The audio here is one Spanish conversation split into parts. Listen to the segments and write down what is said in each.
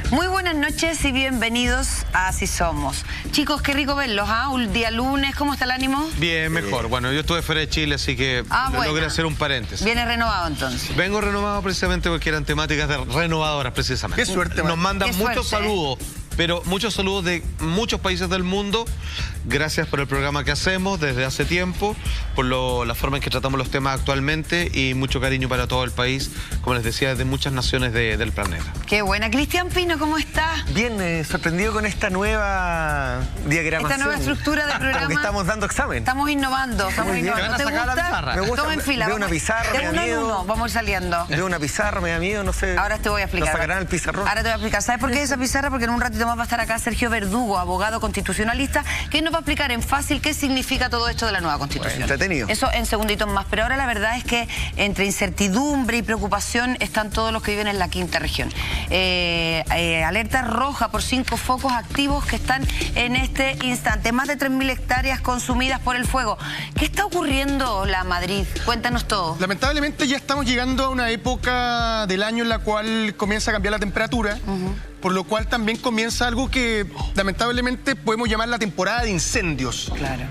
Muy buenas noches y bienvenidos a Así Somos. Chicos, qué rico verlos, ¿ah? Un día lunes, ¿cómo está el ánimo? Bien, mejor. Bueno, yo estuve fuera de Chile, así que logré hacer un paréntesis. Viene renovado entonces. Vengo renovado precisamente porque eran temáticas renovadoras precisamente. Qué suerte, Nos mandan muchos saludos. Pero muchos saludos de muchos países del mundo. Gracias por el programa que hacemos desde hace tiempo, por la forma en que tratamos los temas actualmente y mucho cariño para todo el país, como les decía, desde muchas naciones del planeta. Qué buena. Cristian Pino, ¿cómo está? Bien, sorprendido con esta nueva diagramación. Esta nueva estructura de programa. Como que estamos dando examen. Estamos innovando. ¿Te gusta? La pizarra. Me gusta. Toma en fila. Veo una pizarra, de uno en uno, vamos a ir saliendo. Veo una pizarra, me da miedo, no sé. Ahora te voy a explicar. ¿Nos sacarán el pizarrón? Ahora te voy a explicar. ¿Sabes por qué esa pizarra? Porque en un ratito más va a estar acá Sergio Verdugo, abogado constitucionalista, que nos va a explicar en fácil qué significa todo esto de la nueva Constitución. Bueno, entretenido. Eso en segunditos más. Pero ahora la verdad es que entre incertidumbre y preocupación están todos los que viven en la quinta región. Alerta roja por 5 focos activos que están en este instante. Más de 3.000 hectáreas consumidas por el fuego. ¿Qué está ocurriendo, la Madrid? Cuéntanos todo. Lamentablemente ya estamos llegando a una época del año en la cual comienza a cambiar la temperatura. Por lo cual también comienza algo que lamentablemente podemos llamar la temporada de incendios. Claro.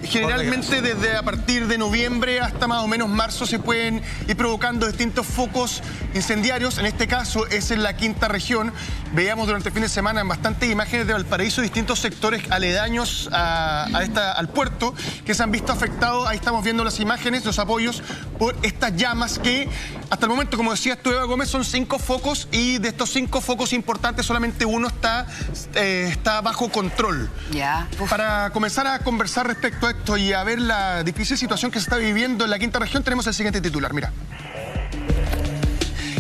Generalmente desde a partir de noviembre hasta más o menos marzo se pueden ir provocando distintos focos incendiarios. En este caso es en la quinta región. Veíamos durante el fin de semana en bastantes imágenes de Valparaíso distintos sectores aledaños al puerto que se han visto afectados. Ahí estamos viendo las imágenes, los apoyos por estas llamas que hasta el momento, como decías tú, Eva Gómez, son 5 focos y de estos 5 focos importantes solamente uno está bajo control. Ya. Para comenzar a conversar respecto a esto y a ver la difícil situación que se está viviendo en la quinta región, tenemos el siguiente titular, mira.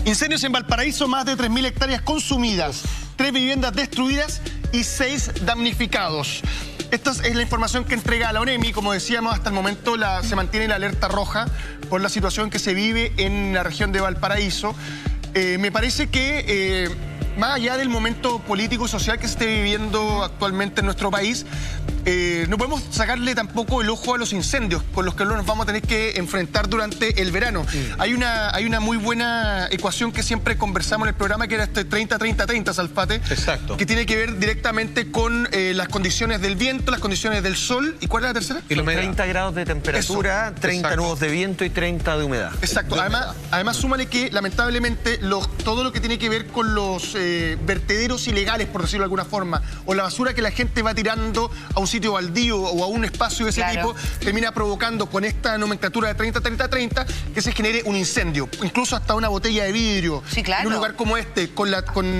Incendios en Valparaíso, más de 3.000 hectáreas consumidas, 3 viviendas destruidas y 6 damnificados. Esta es la información que entrega la ONEMI. Como decíamos, hasta el momento se mantiene la alerta roja por la situación que se vive en la región de Valparaíso. Me parece que más allá del momento político y social que se esté viviendo actualmente en nuestro país, no podemos sacarle tampoco el ojo a los incendios con los que nos vamos a tener que enfrentar durante el verano. Hay una muy buena ecuación que siempre conversamos en el programa, que era este 30-30-30, Salfate. Exacto. Que tiene que ver directamente con las condiciones del viento, las condiciones del sol. ¿Y cuál es la tercera? Y los 30 grados de temperatura, eso. 30 nudos de viento y 30 de humedad. Exacto. Además súmale que lamentablemente todo lo que tiene que ver con los vertederos ilegales, por decirlo de alguna forma, o la basura que la gente va tirando a un sitio baldío o a un espacio de ese tipo, termina provocando con esta nomenclatura de 30-30-30 que se genere un incendio. Incluso hasta una botella de vidrio. Sí, claro. En un lugar como este,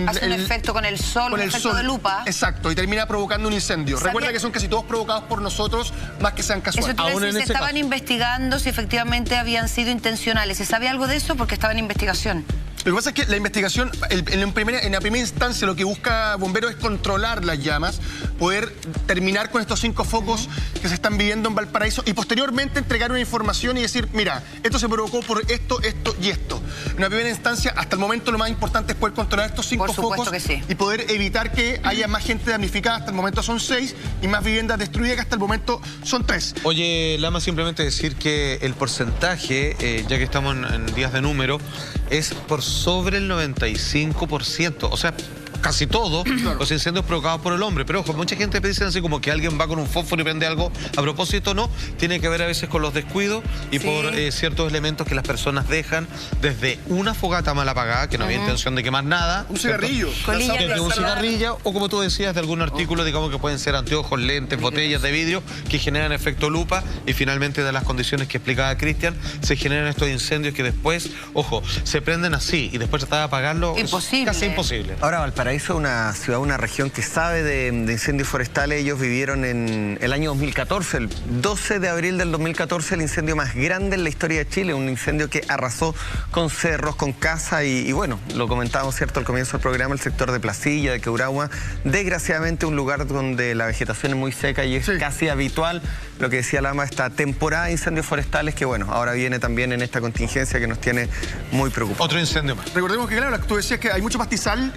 hace un efecto con el sol, un efecto de lupa. Exacto, y termina provocando un incendio. Recuerda que son casi todos provocados por nosotros, más que sean casuales. Eso tú decís, se estaban investigando si efectivamente habían sido intencionales. ¿Se sabe algo de eso? Porque estaba en investigación. Lo que pasa es que la investigación, en la primera instancia, lo que busca Bomberos es controlar las llamas, poder terminar con estos 5 focos que se están viviendo en Valparaíso y posteriormente entregar una información y decir, mira, esto se provocó por esto, esto y esto. En una primera instancia, hasta el momento lo más importante es poder controlar estos 5 focos y poder evitar que haya más gente damnificada. Hasta el momento son 6 y más viviendas destruidas, que hasta el momento son 3. Oye, Lama, simplemente decir que el porcentaje, ya que estamos en días de número, es por sobre el 95%. O sea, casi todos los incendios provocados por el hombre. Pero ojo, mucha gente dice así como que alguien va con un fósforo y prende algo. A propósito, no. Tiene que ver a veces con los descuidos y por ciertos elementos que las personas dejan, desde una fogata mal apagada, que no había intención de quemar nada. Un cigarrillo. Desde un cigarrillo, o como tú decías, de algún artículo, digamos que pueden ser anteojos, lentes, botellas de vidrio, que generan efecto lupa y finalmente de las condiciones que explicaba Cristian, se generan estos incendios que después, ojo, se prenden así y después tratar de apagarlo. Imposible. Es casi imposible. Ahora, Valparaíso es una ciudad, una región que sabe de incendios forestales. Ellos vivieron en el año 2014, el 12 de abril del 2014, el incendio más grande en la historia de Chile, un incendio que arrasó con cerros, con casas y bueno, lo comentábamos, ¿cierto?, al comienzo del programa, el sector de Placilla, de Queuragua, desgraciadamente un lugar donde la vegetación es muy seca y es casi habitual, lo que decía Lama, esta temporada de incendios forestales que bueno, ahora viene también en esta contingencia que nos tiene muy preocupados. Otro incendio más. Recordemos que claro, tú decías que hay mucho pastizal,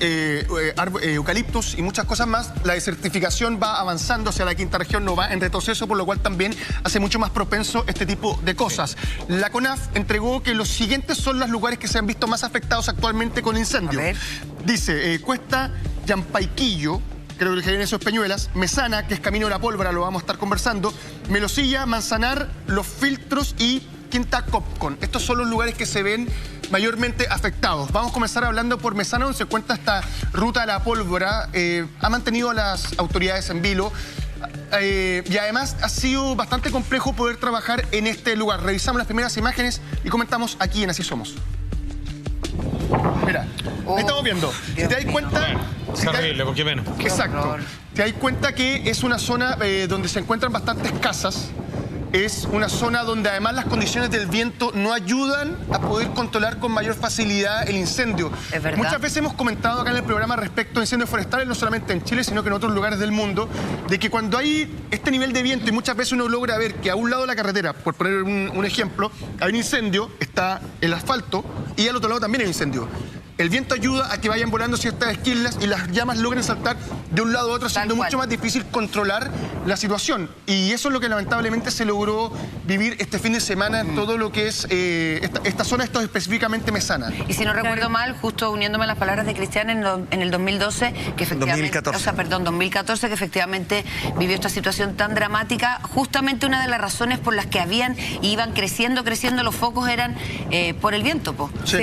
eucaliptos y muchas cosas más. La desertificación va avanzando hacia la quinta región, no va en retroceso, por lo cual también hace mucho más propenso este tipo de cosas. La CONAF entregó que los siguientes son los lugares que se han visto más afectados actualmente con incendios. Dice, cuesta Yampaiquillo, creo que en esos Peñuelas, Mesana, que es Camino de la Pólvora, lo vamos a estar conversando, Melosilla, Manzanar, Los Filtros y Quinta Copcon. Estos son los lugares que se ven mayormente afectados. Vamos a comenzar hablando por Mesana, donde se encuentra esta ruta de la pólvora. Ha mantenido a las autoridades en vilo. Y además ha sido bastante complejo poder trabajar en este lugar. Revisamos las primeras imágenes y comentamos aquí en Así Somos. Mira, ahí estamos viendo. Si te das cuenta... Terrible, porque menos. Exacto. Te das cuenta que es una zona donde se encuentran bastantes casas. Es una zona donde además las condiciones del viento no ayudan a poder controlar con mayor facilidad el incendio. Es verdad. Muchas veces hemos comentado acá en el programa respecto a incendios forestales, no solamente en Chile, sino que en otros lugares del mundo, de que cuando hay este nivel de viento y muchas veces uno logra ver que a un lado de la carretera, por poner un ejemplo, hay un incendio, está el asfalto y al otro lado también hay un incendio. El viento ayuda a que vayan volando ciertas esquilas y las llamas logren saltar de un lado a otro, siendo mucho más difícil controlar la situación. Y eso es lo que lamentablemente se logró vivir este fin de semana en todo lo que es esta zona, esto específicamente Mesana. Y si no recuerdo mal, justo uniéndome a las palabras de Cristian, en el 2012, que efectivamente... 2014, que efectivamente vivió esta situación tan dramática. Justamente una de las razones por las que iban creciendo los focos eran por el viento, po. Sí,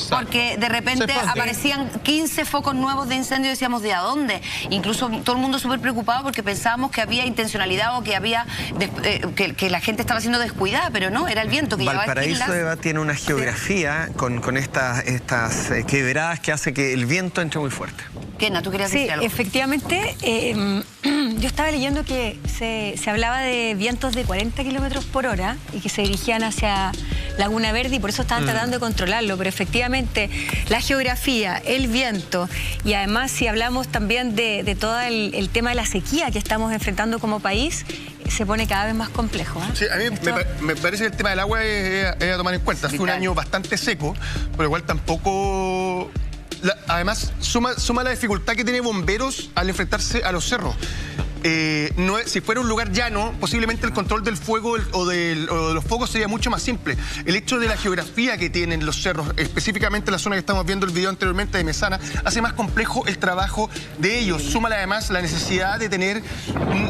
porque de repente aparecían 15 focos nuevos de incendio y decíamos, ¿de a dónde? Incluso todo el mundo súper preocupado porque pensábamos que había intencionalidad o que había que la gente estaba siendo descuidada, pero no, era el viento que llevaba Valparaíso, Eva, tiene una geografía con estas quebradas que hace que el viento entre muy fuerte. Kena, ¿tú querías decir algo? Sí, efectivamente. Yo estaba leyendo que se hablaba de vientos de 40 kilómetros por hora y que se dirigían hacia Laguna Verde y por eso estaban tratando de controlarlo, pero efectivamente la geografía, el viento y además si hablamos también de todo el tema de la sequía que estamos enfrentando como país, se pone cada vez más complejo. Sí, a mí me parece que el tema del agua es a tomar en cuenta. Fue un año bastante seco, por lo cual tampoco... Además, suma la dificultad que tiene bomberos al enfrentarse a los cerros. Si fuera un lugar llano, posiblemente el control del fuego o de los focos sería mucho más simple. El hecho de la geografía que tienen los cerros, específicamente la zona que estamos viendo el video anteriormente de Mesana, hace más complejo el trabajo de ellos. Súmale además la necesidad de tener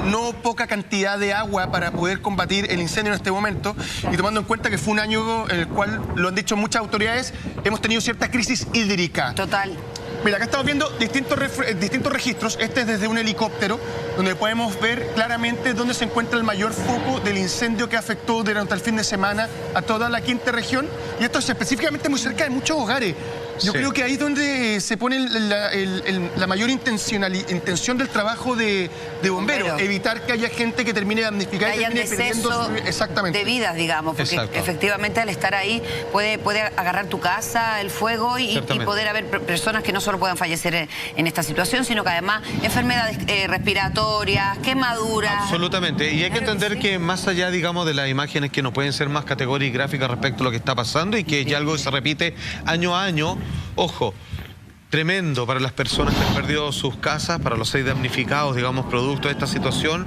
no poca cantidad de agua para poder combatir el incendio en este momento. Y tomando en cuenta que fue un año en el cual, lo han dicho muchas autoridades, hemos tenido cierta crisis hídrica. Total. Mira, acá estamos viendo distintos registros. Este es desde un helicóptero, donde podemos ver claramente dónde se encuentra el mayor foco del incendio que afectó durante el fin de semana a toda la quinta región. Y esto es específicamente muy cerca de muchos hogares. Yo creo que ahí es donde se pone la mayor intención del trabajo de bomberos. Evitar que haya gente que termine damnificada y termine perdiendo de vidas, digamos. Porque efectivamente al estar ahí puede agarrar tu casa, el fuego y poder haber personas que no solo puedan fallecer en esta situación, sino que además enfermedades respiratorias, quemaduras. Absolutamente. Y hay que entender que más allá, digamos, de las imágenes que no pueden ser más categóricas y gráficas respecto a lo que está pasando y que ya algo que se repite año a año, ojo, tremendo para las personas que han perdido sus casas, para los 6 damnificados, digamos, producto de esta situación,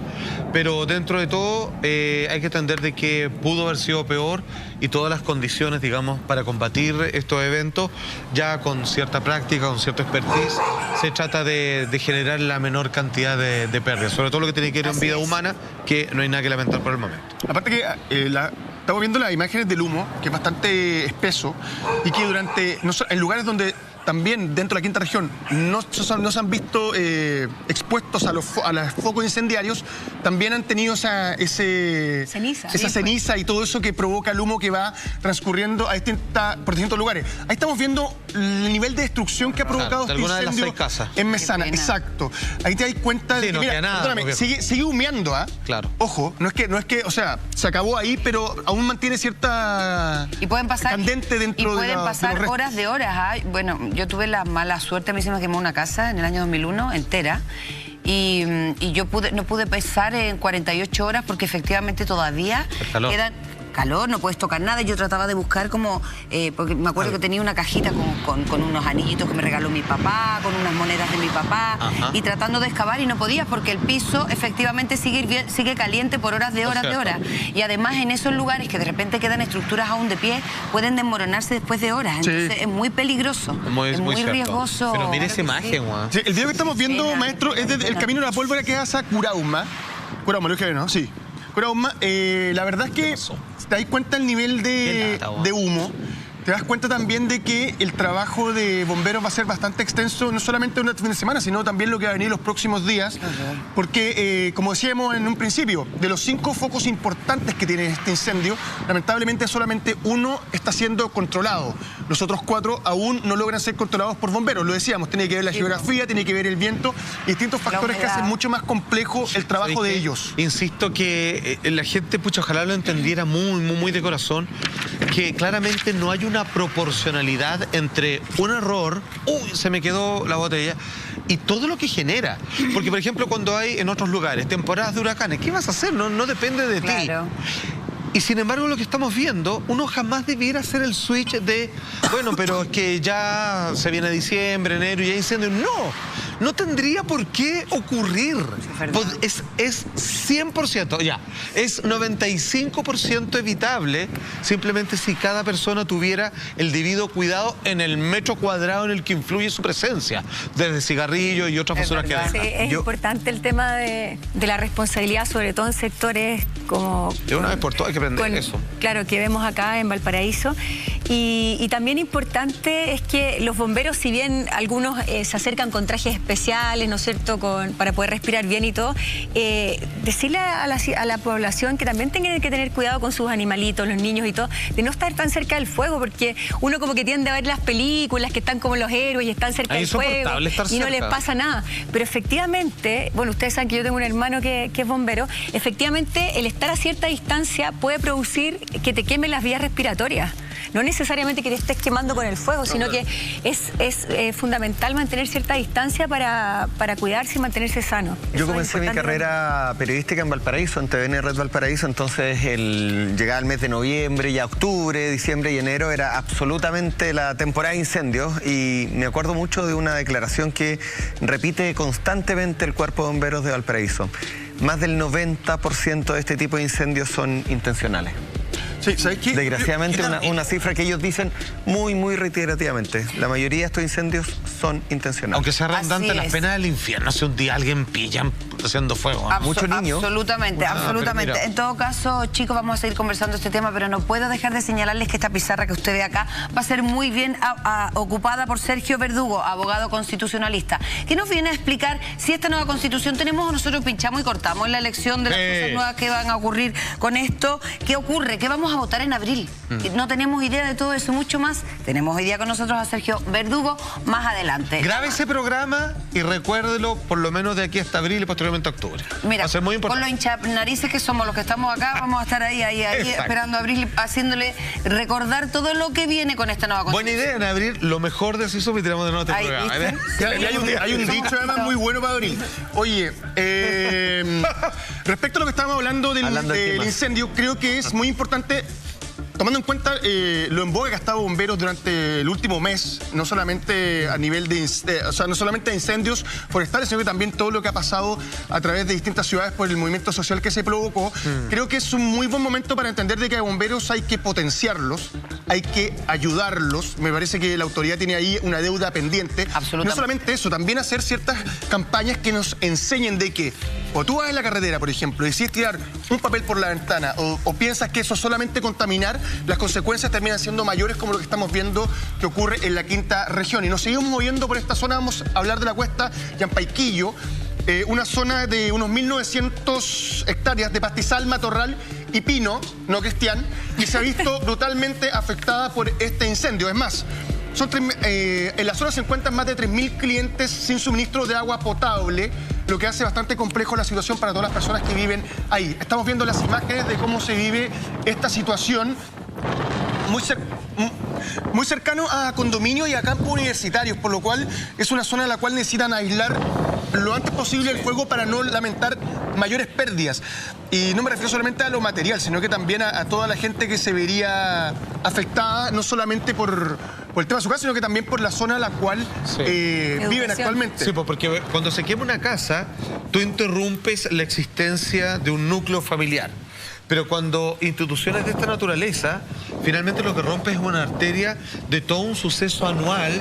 pero dentro de todo hay que entender de que pudo haber sido peor y todas las condiciones, digamos, para combatir estos eventos, ya con cierta práctica, con cierto expertise, se trata de generar la menor cantidad de pérdidas, sobre todo lo que tiene que ver en vida humana, que no hay nada que lamentar por el momento. Aparte que estamos viendo las imágenes del humo, que es bastante espeso, y que en lugares donde también dentro de la quinta región no se han visto expuestos a los focos incendiarios, también han tenido esa ceniza y todo eso que provoca el humo que va transcurriendo por distintos lugares. Ahí estamos viendo el nivel de destrucción que ha provocado este incendio en Mesana. Exacto. Ahí te das cuenta de que, mira, sigue humeando, ¿ah? Claro. Ojo, no es que, o sea, se acabó ahí, pero aún mantiene cierta candente dentro de pueden pasar horas de horas, ¿ah? Bueno, yo tuve la mala suerte, a mí se me quemó una casa en el año 2001 entera y yo no pude pesar en 48 horas porque efectivamente todavía quedan calor, no puedes tocar nada. Yo trataba de buscar como, porque me acuerdo que tenía una cajita con unos anillitos que me regaló mi papá, con unas monedas de mi papá, y tratando de excavar y no podía porque el piso efectivamente sigue caliente por horas de horas. Y además en esos lugares que de repente quedan estructuras aún de pie, pueden desmoronarse después de horas. Entonces es muy peligroso, es muy riesgoso. Pero mire esa imagen, Juan. Sí, el video que estamos viendo, maestro, es del camino de la pólvora que hace a Curauma. Curauma, lo dije bien, ¿no? Sí. Curauma, la verdad es que te das cuenta el nivel de humo. Te das cuenta también de que el trabajo de bomberos va a ser bastante extenso, no solamente durante el fin de semana, sino también lo que va a venir los próximos días, porque, como decíamos en un principio, de los 5 focos importantes que tiene este incendio, lamentablemente solamente uno está siendo controlado. Los otros 4 aún no logran ser controlados por bomberos. Lo decíamos, tiene que ver la geografía, tiene que ver el viento, y distintos factores que hacen mucho más complejo el trabajo de ellos. Insisto que la gente, pucha, ojalá lo entendiera muy de corazón, que claramente no hay una proporcionalidad entre un error, se me quedó la botella, y todo lo que genera. Porque, por ejemplo, cuando hay en otros lugares temporadas de huracanes, ¿qué vas a hacer? No depende de ti. Y sin embargo, lo que estamos viendo, uno jamás debiera hacer el switch de, bueno, pero es que ya se viene diciembre, enero y hay incendio. No tendría por qué ocurrir. Es 100%, ya, es 95% evitable, simplemente si cada persona tuviera el debido cuidado en el metro cuadrado en el que influye su presencia, desde cigarrillos y otras basuras que dejan. Sí, es importante el tema de la responsabilidad, sobre todo en sectores como... De una vez por todas hay que aprender eso. Claro, que vemos acá en Valparaíso. Y también importante es que los bomberos, si bien algunos se acercan con trajes especiales, ¿no es cierto?, para poder respirar bien y todo, decirle a la población que también tienen que tener cuidado con sus animalitos, los niños y todo, de no estar tan cerca del fuego, porque uno como que tiende a ver las películas que están como los héroes y están cerca del fuego y no les pasa nada. Pero efectivamente, bueno, ustedes saben que yo tengo un hermano que es bombero, efectivamente el estar a cierta distancia puede producir que te quemen las vías respiratorias. No necesariamente que te estés quemando con el fuego, sino que es fundamental mantener cierta distancia para cuidarse y mantenerse sano. Yo comencé mi carrera periodística en Valparaíso, en TVN Red Valparaíso, entonces llegaba el mes de noviembre, ya octubre, diciembre y enero era absolutamente la temporada de incendios, y me acuerdo mucho de una declaración que repite constantemente el Cuerpo de Bomberos de Valparaíso. Más del 90% de este tipo de incendios son intencionales. Sí, ¿sabes qué? Desgraciadamente una cifra que ellos dicen muy reiterativamente. La mayoría de estos incendios son intencionales. Aunque sea redundante, las penas del infierno, si un día alguien pillan haciendo fuego. Muchos niños. Absolutamente. En todo caso, chicos, vamos a seguir conversando este tema, pero no puedo dejar de señalarles que esta pizarra que usted ve acá va a ser muy bien ocupada por Sergio Verdugo, abogado constitucionalista, que nos viene a explicar si esta nueva constitución tenemos o nosotros pinchamos y cortamos en la elección de las cosas nuevas que van a ocurrir con esto. ¿Qué ocurre? ¿Qué vamos a votar en abril? No tenemos idea de todo eso, mucho más. Tenemos hoy día con nosotros a Sergio Verdugo más adelante. Grabe ese programa y recuérdelo por lo menos de aquí hasta abril y posteriormente a octubre. Mira, va a ser muy importante. con los hinchanarices que somos los que estamos acá, vamos a estar ahí esperando abril, haciéndole recordar todo lo que viene con esta nueva constitución. Buena idea, en abril lo mejor de eso y tiramos de nuevo este programa. Hay un dicho además muy bueno para abril. Oye, respecto a lo que estábamos hablando del incendio, creo que es muy importante, tomando en cuenta lo en boga que ha estado bomberos durante el último mes, no solamente a nivel no solamente de incendios forestales, sino que también todo lo que ha pasado a través de distintas ciudades por el movimiento social que se provocó. Creo que es un muy buen momento para entender de que a bomberos hay que potenciarlos, hay que ayudarlos. Me parece que la autoridad tiene ahí una deuda pendiente. No solamente eso, también hacer ciertas campañas que nos enseñen de que, o tú vas en la carretera, por ejemplo, y decides tirar un papel por la ventana, o piensas que eso es solamente contaminar, las consecuencias terminan siendo mayores, como lo que estamos viendo que ocurre en la quinta región. Y nos seguimos moviendo por esta zona. Vamos a hablar de la cuesta Yampaiquillo, una zona de unos 1.900 hectáreas de pastizal, matorral y pino, no cristián, y se ha visto brutalmente afectada por este incendio. Es más, en la zona se encuentran más de 3.000 clientes sin suministro de agua potable, lo que hace bastante complejo la situación para todas las personas que viven ahí. Estamos viendo las imágenes de cómo se vive esta situación muy cercano a condominios y a campos universitarios, por lo cual es una zona en la cual necesitan aislar lo antes posible el fuego para no lamentar mayores pérdidas. Y no me refiero solamente a lo material, sino que también a toda la gente que se vería afectada, no solamente por el tema de su casa, sino que también por la zona a la cual viven actualmente. Sí, porque cuando se quema una casa, tú interrumpes la existencia de un núcleo familiar. Pero cuando instituciones de esta naturaleza, finalmente lo que rompe es una arteria de todo un suceso anual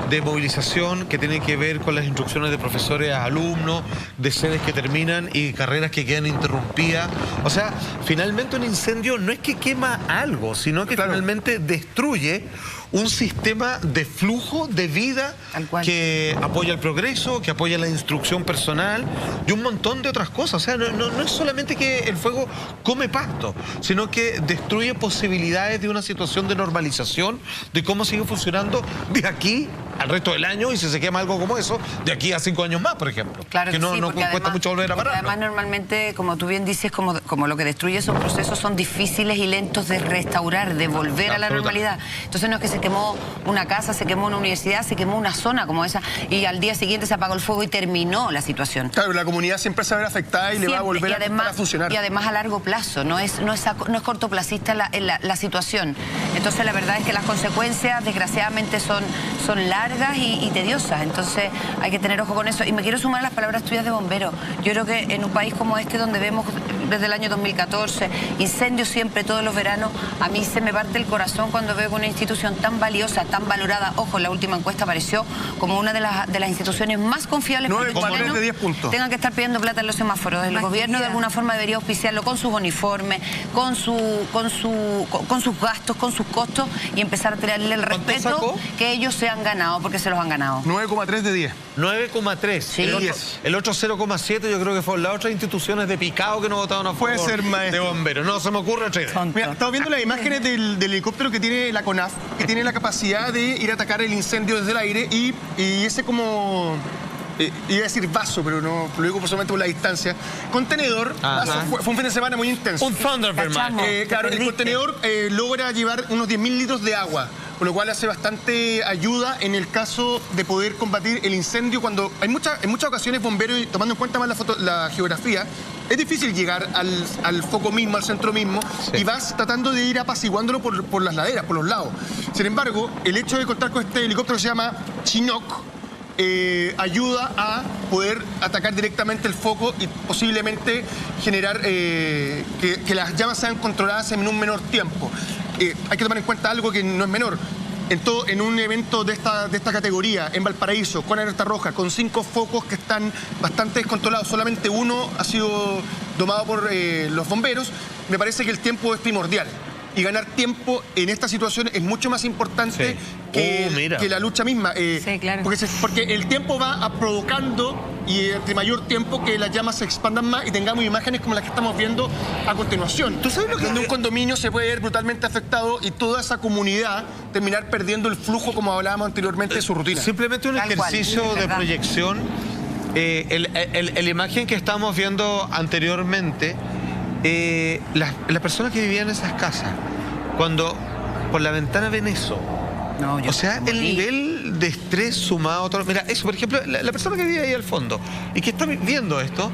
de movilización que tiene que ver con las instrucciones de profesores a alumnos, de sedes que terminan y carreras que quedan interrumpidas. O sea, finalmente un incendio no es que quema algo, sino que finalmente destruye un sistema de flujo de vida que apoya el progreso, que apoya la instrucción personal y un montón de otras cosas. O sea, no es solamente que el fuego come pasto, sino que destruye posibilidades de una situación de normalización, de cómo sigue funcionando de aquí al resto del año, y si se quema algo como eso, de aquí a 5 años más, por ejemplo. Claro que no, sí, no cuesta además, mucho volver a parar. Además, normalmente, como tú bien dices, como lo que destruye esos procesos son difíciles y lentos de restaurar, de volver a la normalidad. Entonces no es que se quemó una casa, se quemó una universidad, se quemó una zona como esa y al día siguiente se apagó el fuego y terminó la situación. Claro, la comunidad siempre se va a ver afectada y le va a volver a funcionar. Y además a largo plazo, no es cortoplacista la situación. Entonces la verdad es que las consecuencias desgraciadamente son largas y tediosas. Entonces hay que tener ojo con eso. Y me quiero sumar a las palabras tuyas de bombero. Yo creo que en un país como este, donde vemos desde el año 2014 incendios siempre todos los veranos, a mí se me parte el corazón cuando veo que una institución tan valiosa, tan valorada, ojo, en la última encuesta apareció como una de las instituciones más confiables para los chilenos, 10 puntos. Tengan que estar pidiendo plata en los semáforos. El gobierno de alguna forma debería auspiciarlo con sus uniformes, con sus gastos, con sus costos, y empezar a tirarle el respeto que ellos se han ganado, porque se los han ganado. 9,3 de 10. 9,3. Sí. El otro 0,7 yo creo que fue las otras instituciones de picado que no votaron a favor. Puede ser, maestro. De bomberos. No se me ocurre otra idea. Mira, estamos viendo las imágenes del helicóptero que tiene la CONAF, que tiene la capacidad de ir a atacar el incendio desde el aire y ese como... iba a decir vaso, pero no lo digo solamente por la distancia. Contenedor, vaso, fue un fin de semana muy intenso. Un Thunderbird. Claro, el contenedor logra llevar unos 10.000 litros de agua, con lo cual hace bastante ayuda en el caso de poder combatir el incendio cuando en muchas ocasiones bomberos, y tomando en cuenta más la geografía, es difícil llegar al foco mismo, al centro mismo, y vas tratando de ir apaciguándolo por las laderas, por los lados. Sin embargo, el hecho de contar con este helicóptero que se llama Chinook ayuda a poder atacar directamente el foco y posiblemente generar que las llamas sean controladas en un menor tiempo. Hay que tomar en cuenta algo que no es menor. En un evento de esta categoría, en Valparaíso, con alerta roja, con 5 focos que están bastante descontrolados, solamente uno ha sido domado por los bomberos, me parece que el tiempo es primordial. Y ganar tiempo en esta situación es mucho más importante que la lucha misma. Sí, claro. Porque el tiempo va provocando, y entre mayor tiempo, que las llamas se expandan más y tengamos imágenes como las que estamos viendo a continuación. ¿Tú sabes lo que donde un condominio se puede ver brutalmente afectado y toda esa comunidad terminar perdiendo el flujo, como hablábamos anteriormente, de su rutina? Simplemente un ejercicio de proyección. La imagen que estábamos viendo anteriormente, las personas que vivían en esas casas, cuando por la ventana ven eso, o sea, el nivel de estrés sumado a todo. Mira, eso, por ejemplo, la persona que vive ahí al fondo y que está viendo esto,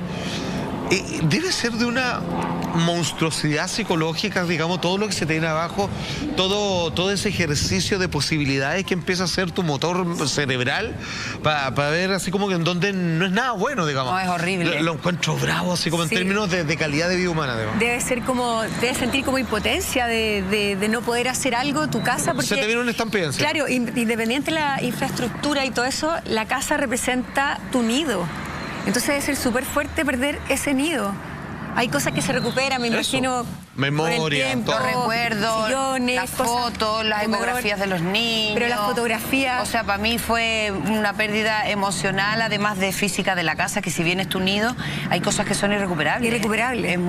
debe ser de una monstruosidad psicológica, digamos, todo lo que se te viene abajo, todo ese ejercicio de posibilidades que empieza a ser tu motor cerebral para ver así como que en donde no es nada bueno, digamos. No, es horrible. Lo encuentro bravo, así como en términos de calidad de vida humana, digamos. Debes sentir como impotencia de no poder hacer algo tu casa, porque se te viene una estampidencia. Claro, independiente de la infraestructura y todo eso, la casa representa tu nido. Entonces debe ser súper fuerte perder ese nido. Hay cosas que se recuperan, me imagino. Memoria, los recuerdos, sillones, las fotos, las ecografías de los niños. Pero las fotografías... O sea, para mí fue una pérdida emocional, además de física de la casa, que si bien es tu nido, hay cosas que son irrecuperables. Irrecuperables. Es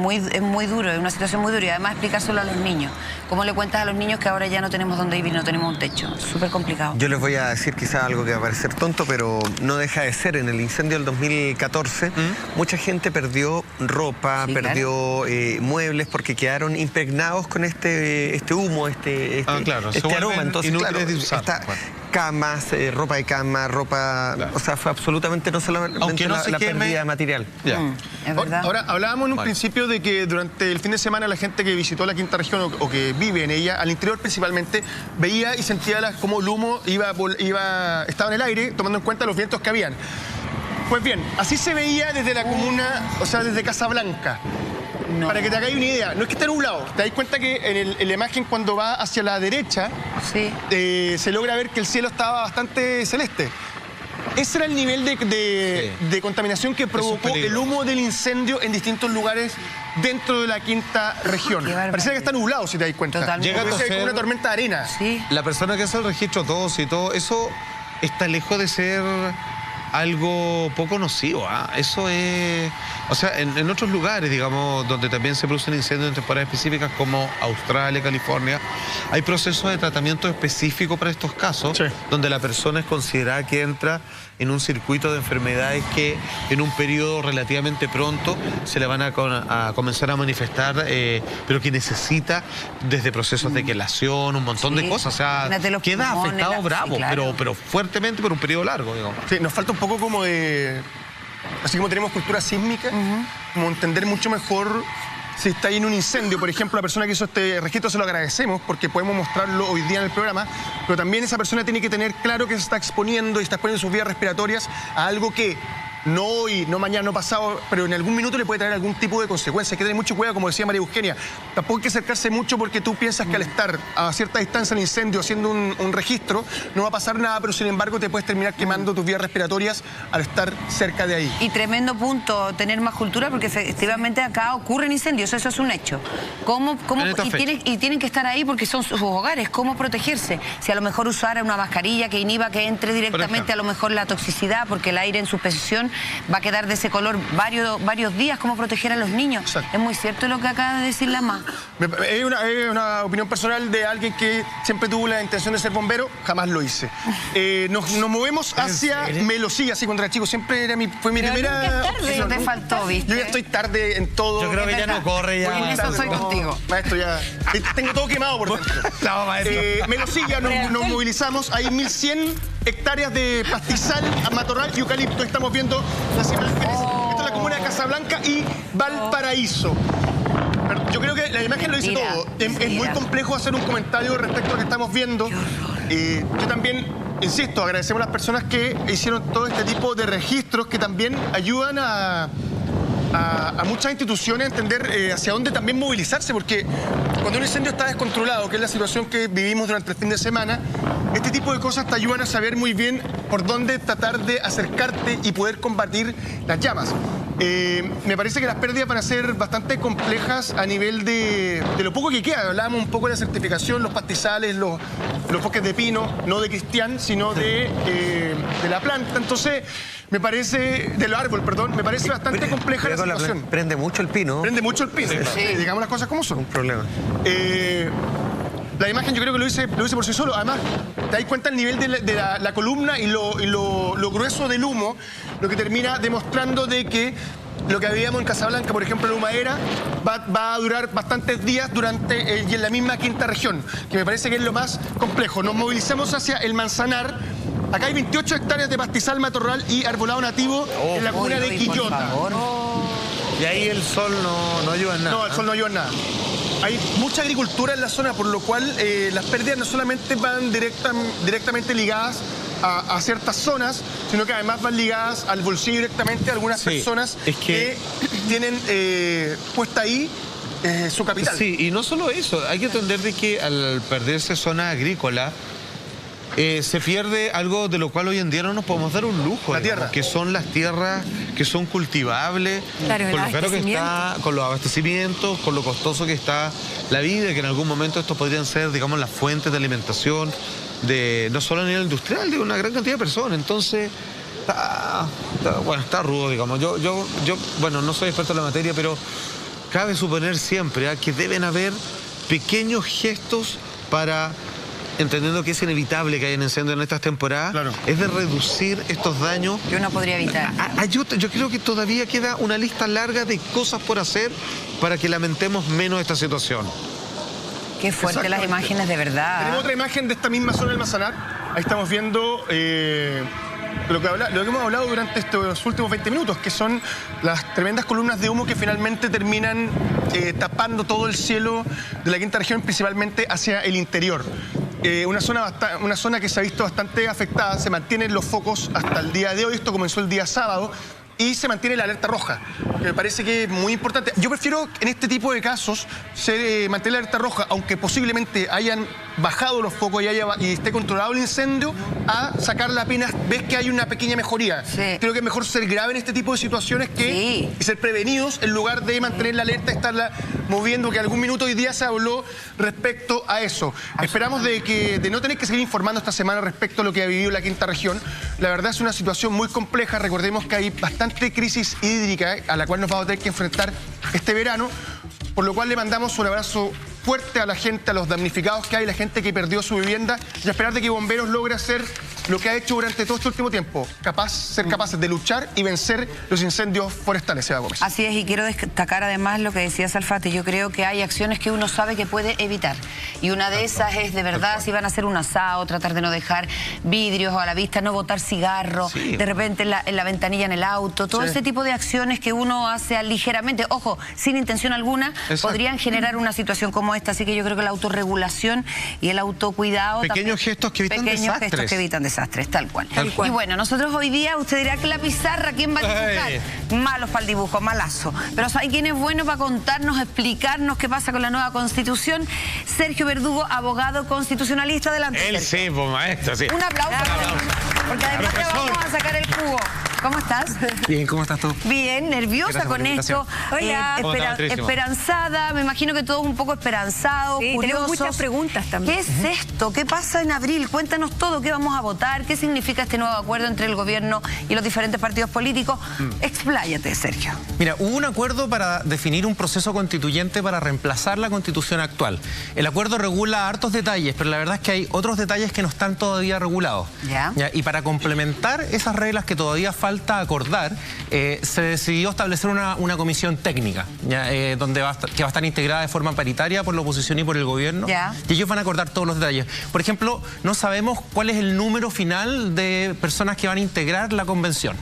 muy duro, es una situación muy dura. Y además explicárselo a los niños. ¿Cómo le cuentas a los niños que ahora ya no tenemos dónde vivir, no tenemos un techo? Súper complicado. Yo les voy a decir quizás algo que va a parecer tonto, pero no deja de ser. En el incendio del 2014, mucha gente perdió ropa, perdió muebles, porque quedaron impregnados con este humo, este aroma. Entonces, claro, camas, ropa de cama, ropa... Claro. O sea, fue absolutamente no solamente Aunque no se la queme. pérdida de material. Ya. Es verdad. Ahora, hablábamos en un Vale. principio de que durante el fin de semana la gente que visitó la quinta región o que vive en ella, al interior principalmente, veía y sentía como el humo estaba en el aire, tomando en cuenta los vientos que habían. Pues bien, así se veía desde la comuna, o sea, desde Casablanca. No. Para que te hagáis una idea, no es que esté nublado, te dais cuenta que en la imagen cuando va hacia la derecha, Sí. se logra ver que el cielo estaba bastante celeste. Ese era el nivel de contaminación que provocó el peligroso. humo del incendio en distintos lugares dentro de la quinta región. Qué barbaridad. Parecía que está nublado, si te das cuenta. Totalmente. Llega a Parece como ser- una tormenta de arena. Sí. La persona que hace el registro todos y todo, eso está lejos de ser algo poco nocivo. Eso es... O sea, en otros lugares, digamos, donde también se producen incendios en temporadas específicas, como Australia, California, hay procesos de tratamiento específicos para estos casos, Sí. donde la persona es considerada que entra en un circuito de enfermedades que en un periodo relativamente pronto se le van a comenzar a manifestar, pero que necesita desde procesos de quelación, un montón Sí. de cosas. O sea, Imagínate los queda pulmones, afectado sí, bravo, claro. pero fuertemente por un periodo largo, digamos. Sí, nos falta un poco como de... Así como tenemos cultura sísmica, como entender mucho mejor si está ahí en un incendio. Por ejemplo, la persona que hizo este registro se lo agradecemos porque podemos mostrarlo hoy día en el programa, pero también esa persona tiene que tener claro que se está exponiendo y está exponiendo sus vías respiratorias a algo que no hoy, no mañana, no pasado, pero en algún minuto le puede traer algún tipo de consecuencia. Hay que tener mucho cuidado, como decía María Eugenia. Tampoco hay que acercarse mucho porque tú piensas que al estar a cierta distancia en incendio haciendo un registro no va a pasar nada, pero sin embargo te puedes terminar quemando tus vías respiratorias al estar cerca de ahí. Y tremendo punto tener más cultura, porque efectivamente acá ocurren incendios, eso es un hecho. En esta fecha. Tienen que estar ahí porque son sus hogares, ¿cómo protegerse? Si a lo mejor usar una mascarilla que inhiba que entre directamente a lo mejor la toxicidad, porque el aire en suspensión va a quedar de ese color varios días, ¿cómo proteger a los niños? Exacto. Es muy cierto lo que acaba de decir la Ma. Es una opinión personal de alguien que siempre tuvo la intención de ser bombero, jamás lo hice. Nos movemos hacia Melosilla, así cuando era chico, siempre fue mi Pero primera... nunca es tarde. Eso te faltó, ¿viste? Yo ya estoy tarde en todo. Yo creo que ya no corre ya. En eso soy contigo. Maestro, ya tengo todo quemado por dentro. No, maestro. Melosilla, nos movilizamos. Hay 1.100 hectáreas de pastizal, matorral y eucalipto. Estamos viendo las imágenes. Esta es la comuna de Casablanca y Valparaíso. Pero yo creo que la imagen lo dice Mira, todo. Es muy complejo hacer un comentario respecto a lo que estamos viendo. Yo también, insisto, agradecemos a las personas que hicieron todo este tipo de registros que también ayudan a muchas instituciones a entender hacia dónde también movilizarse, porque cuando un incendio está descontrolado, que es la situación que vivimos durante el fin de semana, este tipo de cosas te ayudan a saber muy bien por dónde tratar de acercarte y poder combatir las llamas. Me parece que las pérdidas van a ser bastante complejas a nivel de lo poco que queda. Hablábamos un poco de la certificación, los pastizales, los bosques de pino, no de Cristian, sino de la planta. Entonces, me parece, del árbol, perdón, me parece bastante compleja la Cuidado con situación. prende mucho el pino. Prende mucho el piso, digamos las cosas como son. Un problema. La imagen yo creo que lo hice por sí solo. Además, te das cuenta el nivel de la columna y lo grueso del humo, lo que termina demostrando de que lo que habíamos en Casablanca, por ejemplo, la humadera, va a durar bastantes días y en la misma quinta región, que me parece que es lo más complejo. Nos movilizamos hacia el Manzanar. Acá hay 28 hectáreas de pastizal, matorral y arbolado nativo en la comuna de Uy, por Quillota. favor. Y ahí el sol no ayuda en nada. No, el sol no ayuda en nada. Hay mucha agricultura en la zona, por lo cual las pérdidas no solamente van directamente ligadas a ciertas zonas, sino que además van ligadas al bolsillo directamente de algunas Sí, personas es que tienen puesta ahí su capital. Sí, y no solo eso, hay que entender de que al perderse zona agrícola, se pierde algo de lo cual hoy en día no nos podemos dar un lujo. La digamos, tierra. que son las tierras que son cultivables, Claro, el con lo caro que está, con los abastecimientos, con lo costoso que está la vida, que en algún momento estos podrían ser, digamos, las fuentes de alimentación de no solo a nivel industrial, de una gran cantidad de personas. Entonces, está rudo, digamos. Yo bueno, no soy experto en la materia, pero cabe suponer siempre que deben haber pequeños gestos para, entendiendo que es inevitable que haya incendios en estas temporadas, Claro. es de reducir estos daños. Que uno podría evitar. Yo creo que todavía queda una lista larga de cosas por hacer para que lamentemos menos esta situación. Qué fuerte las Exactamente. imágenes, de verdad. Tenemos otra imagen de esta misma zona del Manzanar. Ahí estamos viendo lo que hemos hablado durante estos últimos 20 minutos, que son las tremendas columnas de humo que finalmente terminan tapando todo el cielo de la quinta región, principalmente hacia el interior. Una zona que se ha visto bastante afectada. Se mantienen los focos hasta el día de hoy. Esto comenzó el día sábado. Y se mantiene la alerta roja, que me parece que es muy importante. Yo prefiero en este tipo de casos mantener la alerta roja, aunque posiblemente hayan bajado los focos y esté controlado el incendio, a sacarla apenas ves que hay una pequeña mejoría. Sí. Creo que es mejor ser grave en este tipo de situaciones que ser prevenidos en lugar de mantener la alerta, estarla moviendo, que algún minuto hoy día se habló respecto a eso. Esperamos de no tener que seguir informando esta semana respecto a lo que ha vivido la quinta región. La verdad es una situación muy compleja. Recordemos que hay bastante crisis hídrica a la cual nos vamos a tener que enfrentar este verano, por lo cual le mandamos un abrazo fuerte a la gente, a los damnificados que hay, la gente que perdió su vivienda, y a esperar de que Bomberos logre hacer lo que ha hecho durante todo este último tiempo, ser capaces de luchar y vencer los incendios forestales, Seba Gómez. Así es, y quiero destacar además lo que decía Salfate. Yo creo que hay acciones que uno sabe que puede evitar, y una de esas es, de verdad, si van a hacer un asado, tratar de no dejar vidrios a la vista, no botar cigarro, de repente en la ventanilla en el auto, todo ese tipo de acciones que uno hace ligeramente, ojo, sin intención alguna, podrían generar una situación como esta. Así que yo creo que la autorregulación y el autocuidado... Pequeños gestos que evitan desastres. Pequeños gestos que evitan desastres, tal cual. Y bueno, nosotros hoy día, usted dirá que la pizarra, ¿quién va a dibujar? Malos para el dibujo, malazo. Pero ¿sabe quién es bueno para contarnos, explicarnos qué pasa con la nueva Constitución? Sergio Verdugo, abogado constitucionalista. Adelante, Él Sergio. sí, pues maestro, sí. Un aplauso. Porque además ya vamos a sacar el jugo. ¿Cómo estás? Bien, ¿cómo estás tú? Bien, nerviosa con esto. Hola. Esperanzada, me imagino que todos un poco esperanzados, curiosos. Tenemos muchas preguntas también. ¿Qué es esto? ¿Qué pasa en abril? Cuéntanos todo. ¿Qué vamos a votar? ¿Qué significa este nuevo acuerdo entre el gobierno y los diferentes partidos políticos? Expláyate, Sergio. Mira, hubo un acuerdo para definir un proceso constituyente para reemplazar la Constitución actual. El acuerdo regula hartos detalles, pero la verdad es que hay otros detalles que no están todavía regulados. ¿Ya? Y para complementar esas reglas que todavía falta acordar, se decidió establecer una comisión técnica, que va a estar integrada de forma paritaria por la oposición y por el gobierno. Y ellos van a acordar todos los detalles. Por ejemplo, no sabemos cuál es el número final de personas que van a integrar la convención.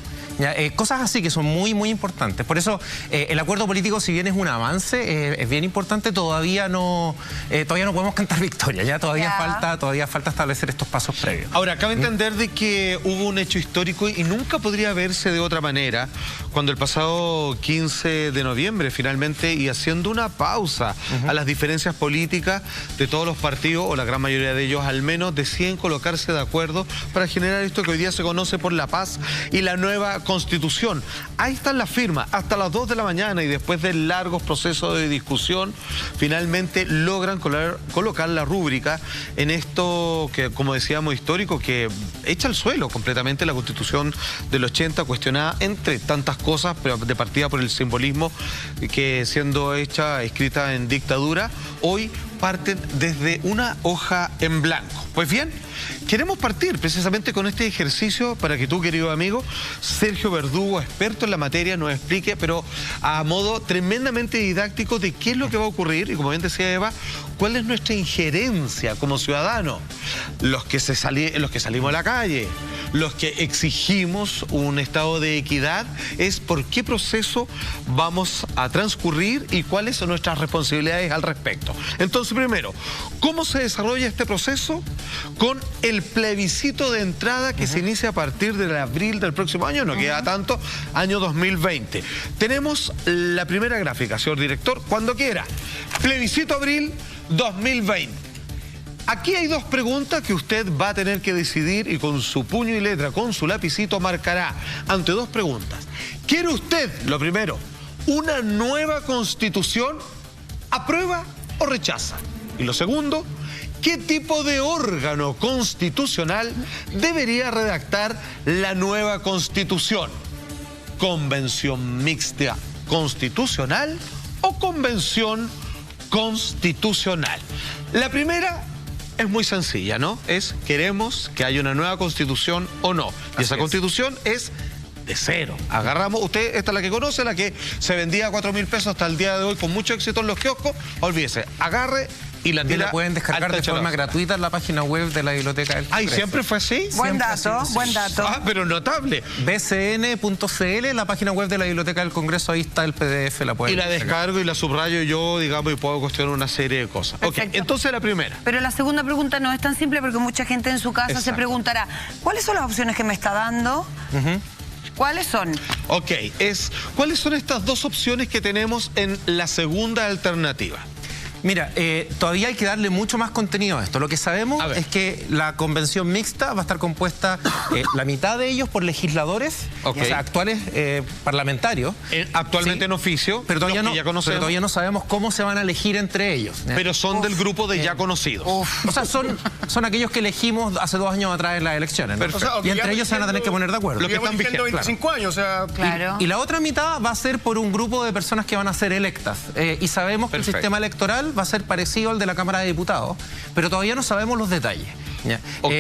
Cosas así que son muy, muy importantes. Por eso el acuerdo político, si bien es un avance, es bien importante, todavía no podemos cantar victoria. Todavía falta establecer estos pasos previos. Ahora, cabe entender de que hubo un hecho histórico y nunca podría verse de otra manera cuando el pasado 15 de noviembre, finalmente, y haciendo una pausa a las diferencias políticas de todos los partidos, o la gran mayoría de ellos al menos, deciden colocarse de acuerdo para generar esto que hoy día se conoce por la paz y la nueva Constitución. Ahí están las firmas, hasta las 2 de la mañana, y después de largos procesos de discusión, finalmente logran colocar la rúbrica en esto que, como decíamos, histórico, que echa al suelo completamente la Constitución del 80, cuestionada entre tantas cosas, pero de partida por el simbolismo que, siendo escrita en dictadura, hoy parten desde una hoja en blanco. Pues bien, queremos partir precisamente con este ejercicio para que tú, querido amigo, Sergio Verdugo, experto en la materia, nos explique, pero a modo tremendamente didáctico, de qué es lo que va a ocurrir y, como bien decía Eva, cuál es nuestra injerencia como ciudadanos, los que salimos a la calle, los que exigimos un estado de equidad, es por qué proceso vamos a transcurrir y cuáles son nuestras responsabilidades al respecto. Entonces, primero, ¿cómo se desarrolla este proceso? Con el plebiscito de entrada que se inicia a partir de abril del próximo año, no queda tanto, año 2020. Tenemos la primera gráfica, señor director, cuando quiera. Plebiscito abril 2020. Aquí hay dos preguntas que usted va a tener que decidir, y con su puño y letra, con su lapicito, marcará ante dos preguntas. ¿Quiere usted, lo primero, una nueva Constitución? ¿Aprueba o rechaza? Y lo segundo, ¿qué tipo de órgano constitucional debería redactar la nueva Constitución? ¿Convención mixta constitucional o convención constitucional? La primera es muy sencilla, ¿no? Es, ¿queremos que haya una nueva Constitución o no? Y esa Constitución es de cero. Agarramos, usted, esta es la que conoce, la que se vendía a 4.000 pesos hasta el día de hoy con mucho éxito en los kioscos. Olvídese, agarre Y también la pueden descargar de forma gratuita en la página web de la Biblioteca del Congreso. ¿Y siempre fue así? Buen dato, buen dato. Ah, pero notable. bcn.cl, la página web de la Biblioteca del Congreso, ahí está el PDF, la pueden Y la descargo y la subrayo yo, digamos, y puedo cuestionar una serie de cosas. Ok, entonces la primera. Pero la segunda pregunta no es tan simple porque mucha gente en su casa se preguntará, ¿cuáles son las opciones que me está dando? ¿Cuáles son? Ok, ¿cuáles son estas dos opciones que tenemos en la segunda alternativa? Mira, todavía hay que darle mucho más contenido a esto. Lo que sabemos es que la convención mixta va a estar compuesta, la mitad de ellos por legisladores, o sea, actuales parlamentarios. Actualmente en oficio, pero todavía no sabemos cómo se van a elegir entre ellos. Pero son del grupo de ya conocidos. O sea, son aquellos que elegimos hace 2 años atrás en las elecciones. O sea, y entre ellos se van a tener que poner de acuerdo. Lo que están vigentes. 25 años, o sea... Claro. Y la otra mitad va a ser por un grupo de personas que van a ser electas. Y sabemos que el sistema electoral va a ser parecido al de la Cámara de Diputados, pero todavía no sabemos los detalles.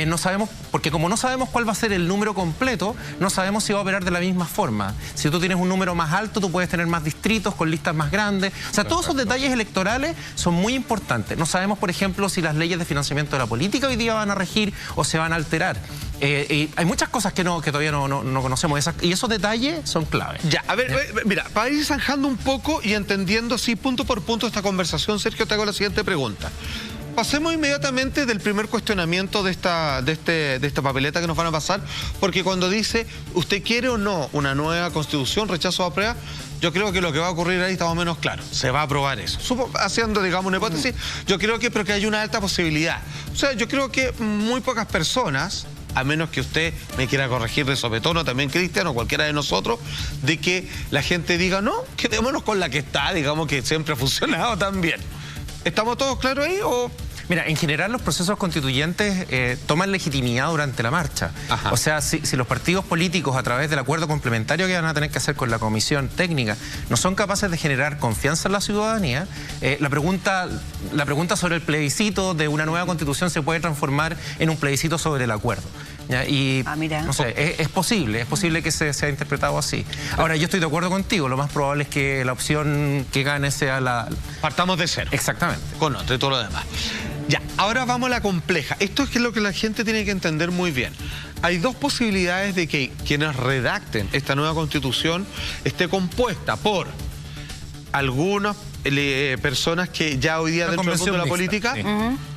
No sabemos, porque como no sabemos cuál va a ser el número completo, no sabemos si va a operar de la misma forma. Si tú tienes un número más alto, tú puedes tener más distritos con listas más grandes. O sea, todos esos detalles electorales son muy importantes. No sabemos, por ejemplo, si las leyes de financiamiento de la política hoy día van a regir o se van a alterar. Y hay muchas cosas que todavía no conocemos, y esos detalles son clave. Ya, a ver, mira, para ir zanjando un poco y entendiendo así punto por punto esta conversación, Sergio, te hago la siguiente pregunta. Pasemos inmediatamente del primer cuestionamiento de esta papeleta que nos van a pasar, porque cuando dice, ¿usted quiere o no una nueva constitución, rechazo o aprueba? Yo creo que lo que va a ocurrir ahí está más o menos claro. Se va a aprobar eso. Haciendo, digamos, una hipótesis, yo creo que, pero que hay una alta posibilidad. O sea, yo creo que muy pocas personas, a menos que usted me quiera corregir de sopetón, o también Cristian, o cualquiera de nosotros, de que la gente diga, no, quedémonos con la que está, digamos, que siempre ha funcionado tan bien. ¿Estamos todos claros ahí o...? Mira, en general los procesos constituyentes toman legitimidad durante la marcha. O sea, si los partidos políticos, a través del acuerdo complementario que van a tener que hacer con la comisión técnica, no son capaces de generar confianza en la ciudadanía, la pregunta sobre el plebiscito de una nueva constitución se puede transformar en un plebiscito sobre el acuerdo. Y no sé, es posible que sea interpretado así. Ahora, yo estoy de acuerdo contigo, lo más probable es que la opción que gane sea la... Partamos de cero. Exactamente. Con otro y todo lo demás. Ya, ahora vamos a la compleja. Esto es lo que la gente tiene que entender muy bien. Hay dos posibilidades de que quienes redacten esta nueva constitución esté compuesta por algunas personas que ya hoy día dentro del mundo de la política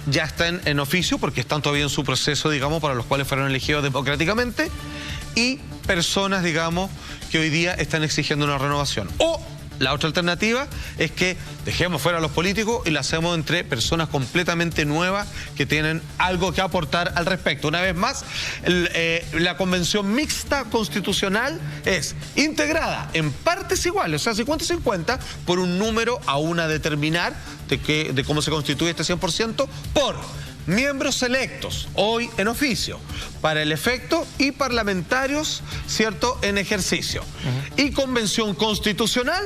ya están en oficio porque están todavía en su proceso, digamos, para los cuales fueron elegidos democráticamente, y personas, digamos, que hoy día están exigiendo una renovación. O la otra alternativa es que dejemos fuera a los políticos y la hacemos entre personas completamente nuevas que tienen algo que aportar al respecto. Una vez más, la convención mixta constitucional es integrada en partes iguales, o sea, 50-50, por un número aún a determinar de cómo se constituye este 100%, por miembros electos, hoy en oficio, para el efecto, y parlamentarios, ¿cierto?, en ejercicio. Y convención constitucional,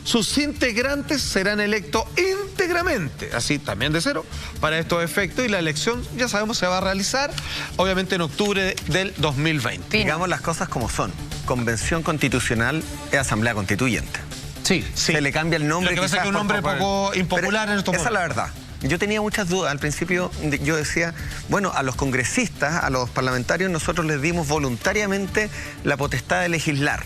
sus integrantes serán electos íntegramente, así también de cero, para estos efectos, y la elección, ya sabemos, se va a realizar, obviamente, en octubre del 2020. Digamos las cosas como son. Convención constitucional es asamblea constituyente. Sí. Se le cambia el nombre. Lo que pasa es que un nombre poco impopular en estos momentos. Esa es la verdad. Yo tenía muchas dudas. Al principio yo decía, bueno, a los congresistas, a los parlamentarios, nosotros les dimos voluntariamente la potestad de legislar.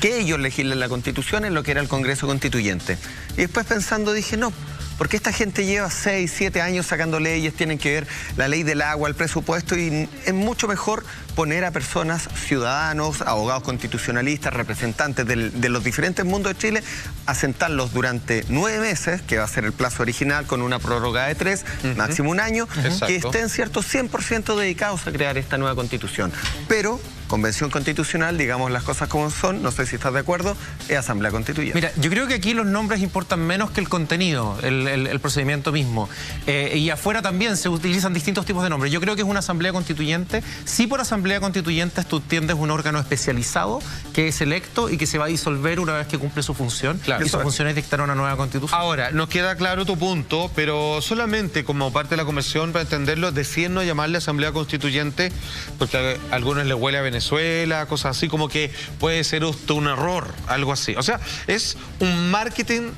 Que ellos legislen la Constitución en lo que era el Congreso Constituyente. Y después pensando dije, no, porque esta gente lleva 6, 7 años sacando leyes, tienen que ver la ley del agua, el presupuesto, y es mucho mejor poner a personas, ciudadanos, abogados constitucionalistas, representantes de los diferentes mundos de Chile, a sentarlos durante 9 meses, que va a ser el plazo original, con una prórroga de 3, máximo 1 año, que estén, cierto, 100% dedicados a crear esta nueva Constitución. Pero Convención Constitucional, digamos las cosas como son, no sé si estás de acuerdo, es Asamblea Constituyente. Mira, yo creo que aquí los nombres importan menos que el contenido, el procedimiento mismo. Y afuera también se utilizan distintos tipos de nombres. Yo creo que es una Asamblea Constituyente. Sí, por Asamblea Constituyente tú entiendes un órgano especializado que es electo y que se va a disolver una vez que cumple su función. Claro. Y su función es dictar una nueva Constitución. Ahora, nos queda claro tu punto, pero solamente como parte de la conversión, para entenderlo, decir no llamarle Asamblea Constituyente, porque a algunos les huele a beneficio Venezuela, cosas así, como que puede ser un error, algo así. O sea, es un marketing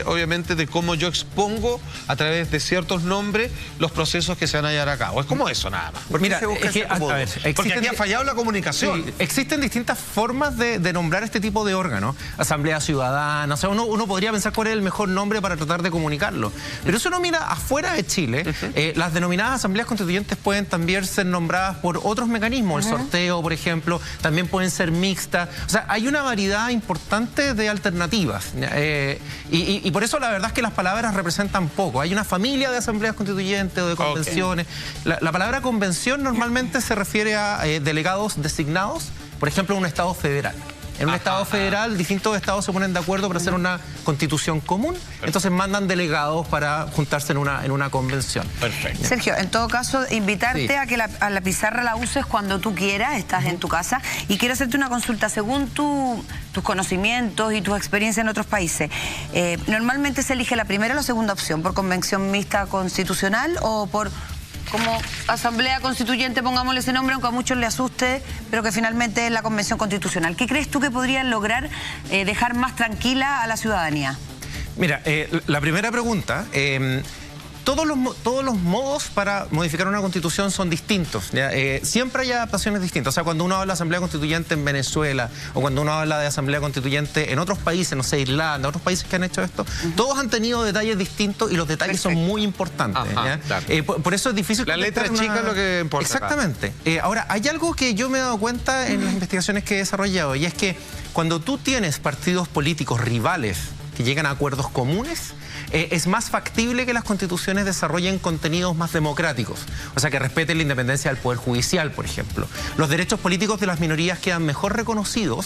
obviamente, de cómo yo expongo a través de ciertos nombres los procesos que se van a llevar a cabo. Es como eso, nada más. Mira, porque aquí ha fallado la comunicación. Sí, existen distintas formas de nombrar este tipo de órganos. Asamblea Ciudadana, o sea, uno podría pensar cuál es el mejor nombre para tratar de comunicarlo. Pero eso no mira afuera de Chile. Las denominadas asambleas constituyentes pueden también ser nombradas por otros mecanismos, el sorteo, por ejemplo, también pueden ser mixtas. O sea, hay una variedad importante de alternativas. Y por eso la verdad es que las palabras representan poco. Hay una familia de asambleas constituyentes o de convenciones. La palabra convención normalmente se refiere a delegados designados, por ejemplo, en un estado federal. En un estado federal, distintos estados se ponen de acuerdo para hacer una constitución común, entonces mandan delegados para juntarse en una convención. Perfecto. Sergio, en todo caso, invitarte a que a la pizarra la uses cuando tú quieras, estás en tu casa, y quiero hacerte una consulta. Según tus conocimientos y tus experiencias en otros países, ¿normalmente se elige la primera o la segunda opción? ¿Por convención mixta constitucional o por... como asamblea constituyente, pongámosle ese nombre, aunque a muchos le asuste, pero que finalmente es la convención constitucional? ¿Qué crees tú que podrían lograr dejar más tranquila a la ciudadanía? Mira, la primera pregunta... Todos los modos para modificar una constitución son distintos. Siempre hay adaptaciones distintas. O sea, cuando uno habla de asamblea constituyente en Venezuela o cuando uno habla de asamblea constituyente en otros países, no sé, Irlanda, otros países que han hecho esto, todos han tenido detalles distintos y los detalles son muy importantes. Claro. Por eso es difícil... La letra chica es lo que importa. Exactamente. Ahora, hay algo que yo me he dado cuenta en las investigaciones que he desarrollado, y es que cuando tú tienes partidos políticos rivales que llegan a acuerdos comunes, es más factible que las constituciones desarrollen contenidos más democráticos, o sea, que respeten la independencia del Poder Judicial, por ejemplo. Los derechos políticos de las minorías quedan mejor reconocidos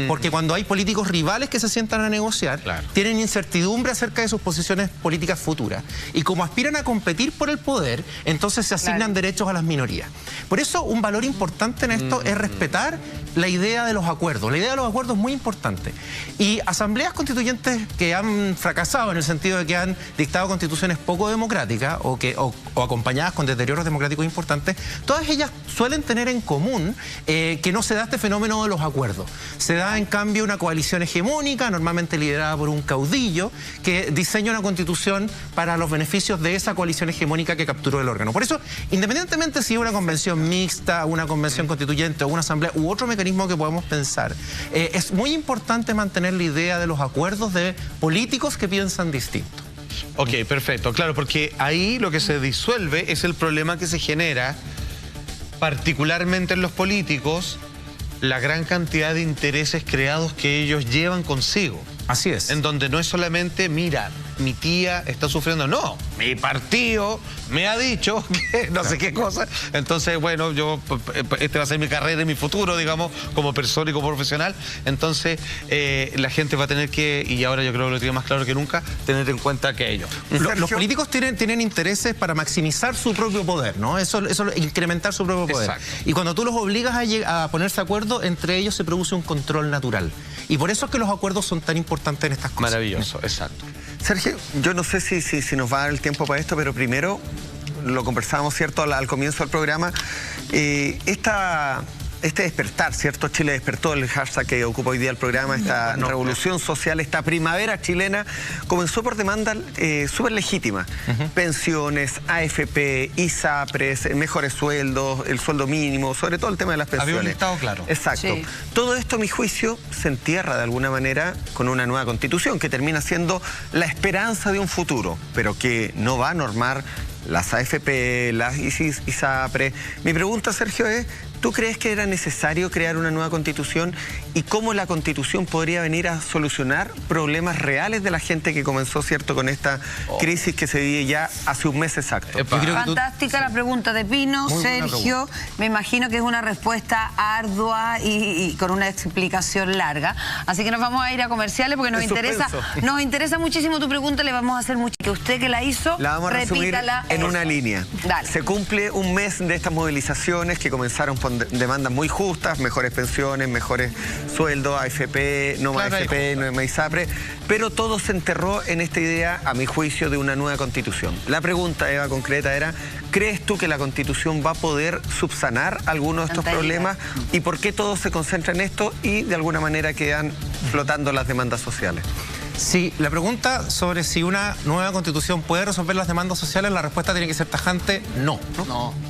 porque cuando hay políticos rivales que se sientan a negociar, tienen incertidumbre acerca de sus posiciones políticas futuras. Y como aspiran a competir por el poder, entonces se asignan derechos a las minorías. Por eso, un valor importante en esto es respetar la idea de los acuerdos. La idea de los acuerdos es muy importante. Y asambleas constituyentes que han fracasado en el sentido de que han dictado constituciones poco democráticas o acompañadas con deterioros democráticos importantes, todas ellas suelen tener en común que no se da este fenómeno de los acuerdos. Se da, en cambio, una coalición hegemónica, normalmente liderada por un caudillo, que diseña una constitución para los beneficios de esa coalición hegemónica que capturó el órgano. Por eso, independientemente si es una convención mixta, una convención constituyente o una asamblea u otro mecanismo que podemos pensar, es muy importante mantener la idea de los acuerdos de políticos que piensan distinto. Ok, perfecto. Claro, porque ahí lo que se disuelve es el problema que se genera, particularmente en los políticos, la gran cantidad de intereses creados que ellos llevan consigo. Así es. En donde no es solamente, mira, mi tía está sufriendo. No, mi partido me ha dicho que no sé qué cosa. Entonces, bueno, este va a ser mi carrera y mi futuro, digamos, como persona y como profesional. Entonces, la gente va a tener que, y ahora yo creo que lo tiene más claro que nunca, tener en cuenta aquello. Los políticos tienen intereses para maximizar su propio poder, ¿no? Eso incrementar su propio poder. Exacto. Y cuando tú los obligas a ponerse de acuerdo, entre ellos se produce un control natural. Y por eso es que los acuerdos son tan importantes en estas cosas. Maravilloso, exacto. Sergio, yo no sé si nos va a dar el tiempo para esto, pero primero lo conversábamos, ¿cierto?, al comienzo del programa. Este despertar, ¿cierto? Chile despertó, el hashtag que ocupa hoy día el programa, esta revolución social, esta primavera chilena, comenzó por demandas súper legítimas. Pensiones, AFP, ISAPRES, mejores sueldos, el sueldo mínimo, sobre todo el tema de las pensiones. Había un listado claro. Exacto. Sí. Todo esto, a mi juicio, se entierra de alguna manera con una nueva constitución que termina siendo la esperanza de un futuro, pero que no va a normar las AFP, las ISAPRES. Mi pregunta, Sergio, es: ¿tú crees que era necesario crear una nueva constitución y cómo la constitución podría venir a solucionar problemas reales de la gente que comenzó, ¿cierto?, con esta crisis que se vive ya hace un mes exacto? Fantástica la pregunta de Pino. Sergio, me imagino que es una respuesta ardua y con una explicación larga. Así que nos vamos a ir a comerciales porque nos interesa muchísimo tu pregunta. Le vamos a hacer mucho. Que usted que la hizo, la vamos a resumir en una línea. Dale. Se cumple un mes de estas movilizaciones que comenzaron son demandas muy justas, mejores pensiones, mejores sueldos, AFP, no más AFP, no más ISAPRE, pero todo se enterró en esta idea, a mi juicio, de una nueva constitución. La pregunta, Eva, concreta era, ¿crees tú que la constitución va a poder subsanar algunos de estos problemas? ¿Y por qué todo se concentra en esto y de alguna manera quedan flotando las demandas sociales? Sí, la pregunta sobre si una nueva constitución puede resolver las demandas sociales, la respuesta tiene que ser tajante: no.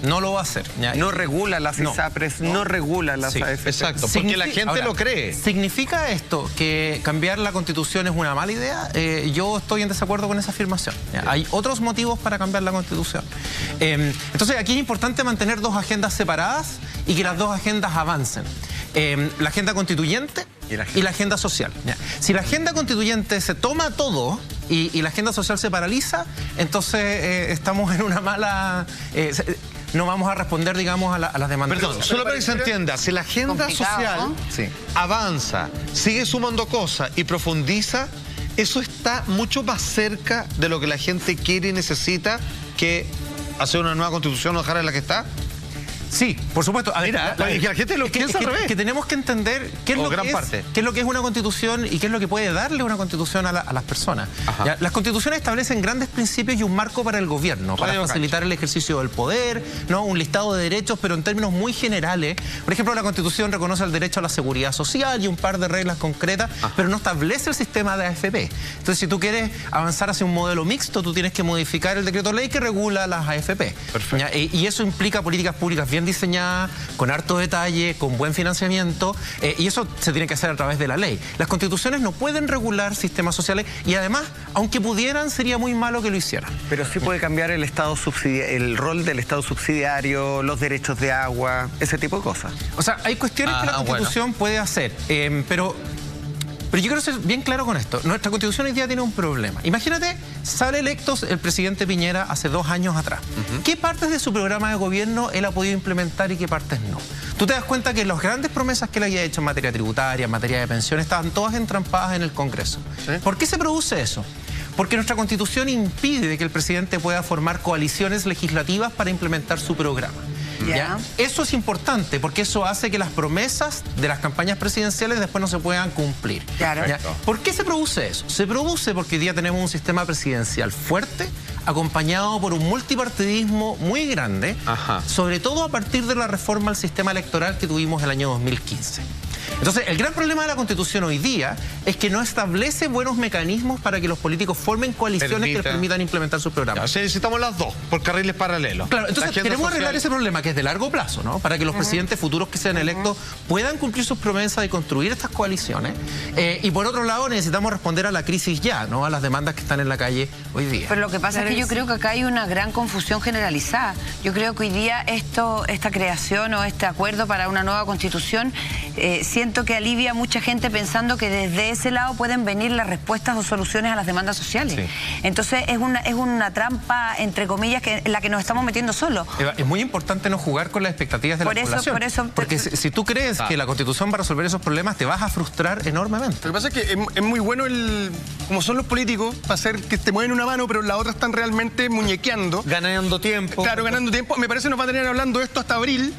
No lo va a hacer. ¿Ya? No regula las ISAPRES, no regula las AFP. Exacto, porque la gente lo cree. ¿Significa esto que cambiar la constitución es una mala idea? Yo estoy en desacuerdo con esa afirmación. Hay otros motivos para cambiar la constitución. Entonces aquí es importante mantener dos agendas separadas y que las dos agendas avancen. La agenda constituyente y la agenda social. Si la agenda constituyente se toma todo y la agenda social se paraliza, entonces estamos en una mala... no vamos a responder, digamos, a las demandas. Perdón, solo para que se entienda, si la agenda social avanza, sigue sumando cosas y profundiza, eso está mucho más cerca de lo que la gente quiere y necesita que hacer una nueva constitución o dejar en la que está. Sí, por supuesto. A ver, la gente lo piensa al revés. Que tenemos que entender qué es lo que es una constitución y qué es lo que puede darle una constitución a las personas. ¿Ya? Las constituciones establecen grandes principios y un marco para el gobierno, para facilitar el ejercicio del poder, ¿no? Un listado de derechos, pero en términos muy generales. Por ejemplo, la constitución reconoce el derecho a la seguridad social y un par de reglas concretas, pero no establece el sistema de AFP. Entonces, si tú quieres avanzar hacia un modelo mixto, tú tienes que modificar el decreto ley que regula las AFP. Y eso implica políticas públicas bien diseñada, con harto detalle, con buen financiamiento, y eso se tiene que hacer a través de la ley. Las constituciones no pueden regular sistemas sociales y además, aunque pudieran, sería muy malo que lo hicieran. Pero sí puede cambiar el el rol del Estado subsidiario, los derechos de agua, ese tipo de cosas. O sea, hay cuestiones que la constitución puede hacer, pero yo quiero ser bien claro con esto. Nuestra constitución hoy día tiene un problema. Imagínate, sale electo el presidente Piñera hace 2 años atrás. ¿Qué partes de su programa de gobierno él ha podido implementar y qué partes no? Tú te das cuenta que las grandes promesas que él había hecho en materia tributaria, en materia de pensiones, estaban todas entrampadas en el Congreso. ¿Por qué se produce eso? Porque nuestra constitución impide que el presidente pueda formar coaliciones legislativas para implementar su programa. ¿Ya? Eso es importante porque eso hace que las promesas de las campañas presidenciales después no se puedan cumplir. ¿Ya? ¿Por qué se produce eso? Se produce porque hoy día tenemos un sistema presidencial fuerte, acompañado por un multipartidismo muy grande, sobre todo a partir de la reforma al sistema electoral que tuvimos el año 2015. Entonces, el gran problema de la Constitución hoy día es que no establece buenos mecanismos para que los políticos formen coaliciones que les permitan implementar sus programas. O sea, necesitamos las dos, por carriles paralelos. Claro, entonces queremos arreglar ese problema que es de largo plazo, ¿no? Para que los presidentes futuros que sean electos puedan cumplir sus promesas de construir estas coaliciones. Y por otro lado, necesitamos responder a la crisis ya, ¿no? A las demandas que están en la calle hoy día. Pero lo que pasa es que yo creo que acá hay una gran confusión generalizada. Yo creo que hoy día esta creación o este acuerdo para una nueva constitución, siento que alivia a mucha gente pensando que desde ese lado pueden venir las respuestas o soluciones a las demandas sociales. Entonces es una trampa, entre comillas, en la que nos estamos metiendo solos. Eva, es muy importante no jugar con las expectativas de la población. Porque si tú crees que la Constitución va a resolver esos problemas, te vas a frustrar enormemente. Lo que pasa es que es muy bueno como son los políticos, para hacer que te mueven una mano, pero la otra están realmente muñequeando. Ganando tiempo. Claro, ganando tiempo. Me parece que nos va a tener hablando esto hasta abril.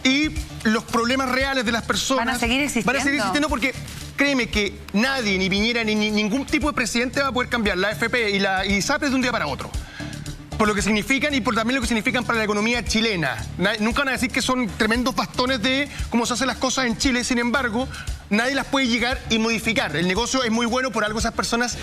Y los problemas reales de las personas van a seguir existiendo. Van a seguir existiendo porque créeme que nadie, ni Piñera, ni ningún tipo de presidente va a poder cambiar la AFP y la ISAPRES de un día para otro. Por lo que significan y por también lo que significan para la economía chilena. Nunca van a decir que son tremendos bastones de cómo se hacen las cosas en Chile. Sin embargo, nadie las puede llegar y modificar. El negocio es muy bueno, por algo esas personas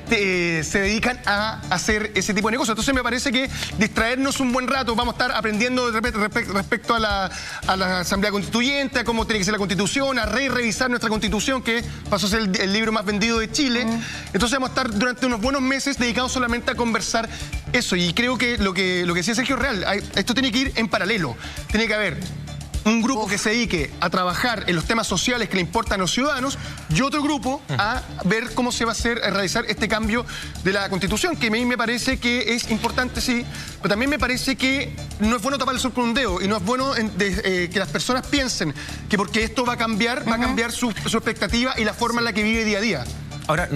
se dedican a hacer ese tipo de negocio. Entonces me parece que distraernos un buen rato, vamos a estar aprendiendo respecto a la Asamblea Constituyente, a cómo tiene que ser la Constitución, a revisar nuestra Constitución, que pasó a ser el libro más vendido de Chile. Entonces vamos a estar durante unos buenos meses dedicados solamente a conversar eso. Y creo que lo que decía Sergio es real. Esto tiene que ir en paralelo. Tiene que haber un grupo que se dedique a trabajar en los temas sociales que le importan a los ciudadanos y otro grupo a ver cómo se va a realizar este cambio de la Constitución, que a mí me parece que es importante, sí, pero también me parece que no es bueno tapar el sol con un dedo y no es bueno que las personas piensen que porque esto va a cambiar su expectativa y la forma en la que vive día a día. Ahora,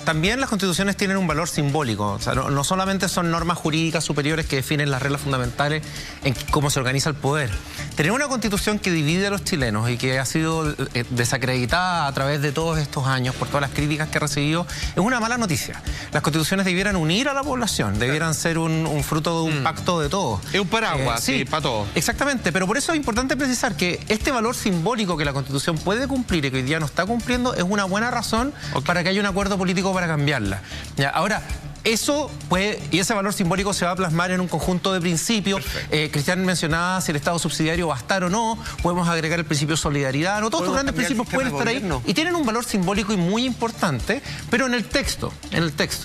también las constituciones tienen un valor simbólico. O sea, no solamente son normas jurídicas superiores que definen las reglas fundamentales en cómo se organiza el poder. Tener una constitución que divide a los chilenos y que ha sido desacreditada a través de todos estos años por todas las críticas que ha recibido es una mala noticia. Las constituciones debieran unir a la población, debieran ser un fruto de un pacto de todos. Es un paraguas, sí, para todos. Exactamente, pero por eso es importante precisar que este valor simbólico que la Constitución puede cumplir y que hoy día no está cumpliendo es una buena razón para que haya un acuerdo político para cambiarla. ¿Ya? Ahora, eso puede, y ese valor simbólico se va a plasmar en un conjunto de principios. Cristian mencionaba si el Estado subsidiario va a estar o no, podemos agregar el principio de solidaridad, no todos estos grandes principios pueden estar ahí y tienen un valor simbólico y muy importante, pero en el texto,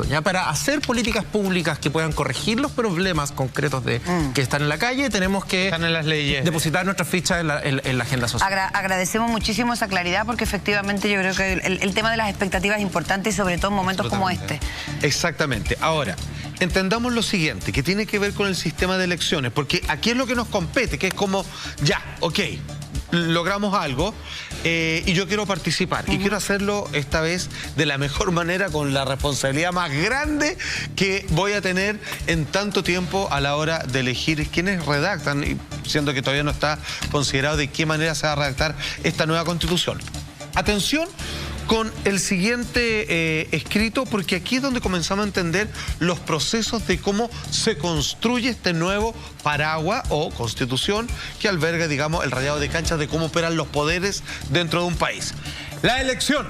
ya para hacer políticas públicas que puedan corregir los problemas concretos que están en la calle, tenemos que en las leyes, depositar nuestras fichas en la agenda social. Agradecemos muchísimo esa claridad porque efectivamente yo creo que el tema de las expectativas es importante y sobre todo en momentos como este. Exactamente. Ahora, entendamos lo siguiente, que tiene que ver con el sistema de elecciones, porque aquí es lo que nos compete, que es como, ya, ok, logramos algo y yo quiero participar y quiero hacerlo esta vez de la mejor manera con la responsabilidad más grande que voy a tener en tanto tiempo a la hora de elegir quiénes redactan, y siendo que todavía no está considerado de qué manera se va a redactar esta nueva constitución. Atención con el siguiente escrito, porque aquí es donde comenzamos a entender los procesos de cómo se construye este nuevo paraguas o constitución que alberga, digamos, el rayado de canchas de cómo operan los poderes dentro de un país. La elección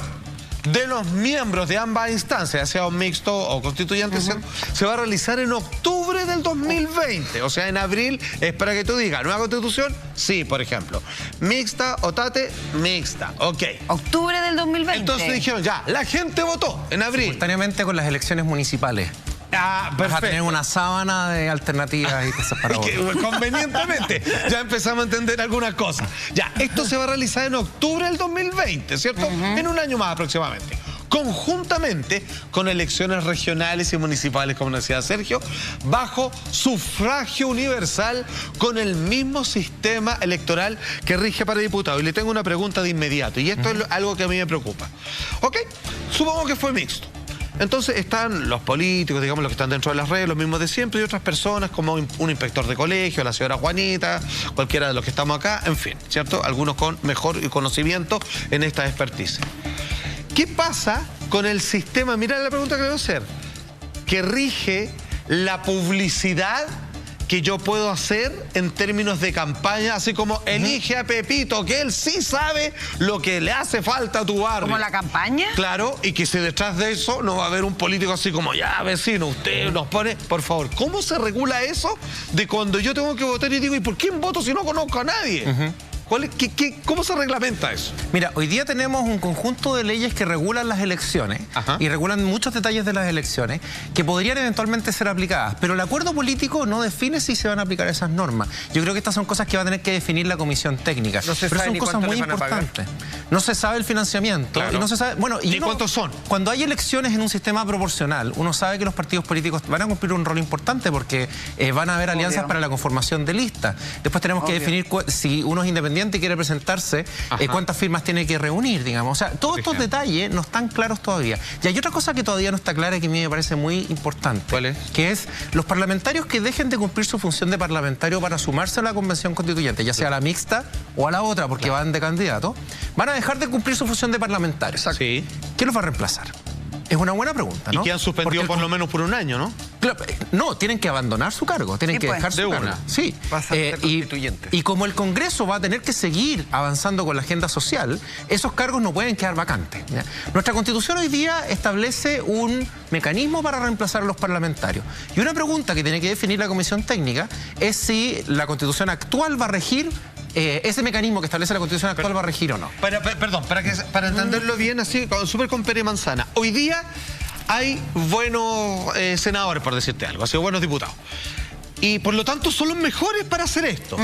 de los miembros de ambas instancias, sea un mixto o constituyente, se va a realizar en octubre del 2020. O sea, en abril es para que tú digas, ¿nueva constitución? Sí, por ejemplo. Mixta o tate, mixta. Ok. Octubre del 2020. Entonces dijeron, ya, la gente votó en abril. Simultáneamente con las elecciones municipales. Vas a tener una sábana de alternativas y cosas para votar. Convenientemente, ya empezamos a entender algunas cosas. Ya, esto se va a realizar en octubre del 2020, ¿cierto? En un año más aproximadamente. Conjuntamente con elecciones regionales y municipales, como decía Sergio, bajo sufragio universal con el mismo sistema electoral que rige para diputados. Y le tengo una pregunta de inmediato, y esto es algo que a mí me preocupa. Ok, supongo que fue mixto. Entonces están los políticos, digamos, los que están dentro de las redes, los mismos de siempre, y otras personas como un inspector de colegio, la señora Juanita, cualquiera de los que estamos acá, en fin, ¿cierto? Algunos con mejor conocimiento en esta expertise. ¿Qué pasa con el sistema? Mira la pregunta que le voy a hacer. Que rige la publicidad que yo puedo hacer en términos de campaña, así como elige a Pepito, que él sí sabe lo que le hace falta a tu barrio. ¿Como la campaña? Claro, y que si detrás de eso no va a haber un político así como, ya, vecino, usted nos pone... Por favor, ¿cómo se regula eso de cuando yo tengo que votar y digo, ¿y por quién voto si no conozco a nadie? ¿Cómo se reglamenta eso? Mira, hoy día tenemos un conjunto de leyes que regulan las elecciones y regulan muchos detalles de las elecciones que podrían eventualmente ser aplicadas, pero el acuerdo político no define si se van a aplicar esas normas. Yo creo que estas son cosas que va a tener que definir la comisión técnica, no se pero sabe son ni cosas muy importantes. No se sabe el financiamiento, claro. Y no se sabe... Bueno, ¿Y cuántos son? Cuando hay elecciones en un sistema proporcional, uno sabe que los partidos políticos van a cumplir un rol importante porque van a haber alianzas para la conformación de listas. Después tenemos que definir si uno es independiente y quiere presentarse, cuántas firmas tiene que reunir, digamos. O sea, todos estos detalles no están claros todavía. Y hay otra cosa que todavía no está clara y que a mí me parece muy importante. ¿Cuál es? Que es los parlamentarios que dejen de cumplir su función de parlamentario para sumarse a la convención constituyente, ya sea a la mixta o a la otra, porque van de candidato, van a dejar de cumplir su función de parlamentario. Sí. ¿Quién los va a reemplazar? Es una buena pregunta, ¿no? Y que han suspendido por lo menos por un año, ¿no? Claro, no, tienen que abandonar su cargo, tienen que dejar su cargo. Sí. Pasan a ser constituyentes. Y como el Congreso va a tener que seguir avanzando con la agenda social, esos cargos no pueden quedar vacantes, ¿ya? Nuestra Constitución hoy día establece un mecanismo para reemplazar a los parlamentarios. Y una pregunta que tiene que definir la Comisión Técnica es si la Constitución actual va a regir ese mecanismo que establece la Constitución actual va a regir o no. Perdón, para entenderlo bien, así, súper con pera y manzana. Hoy día hay buenos senadores, por decirte algo, así, buenos diputados. Y por lo tanto son los mejores para hacer esto.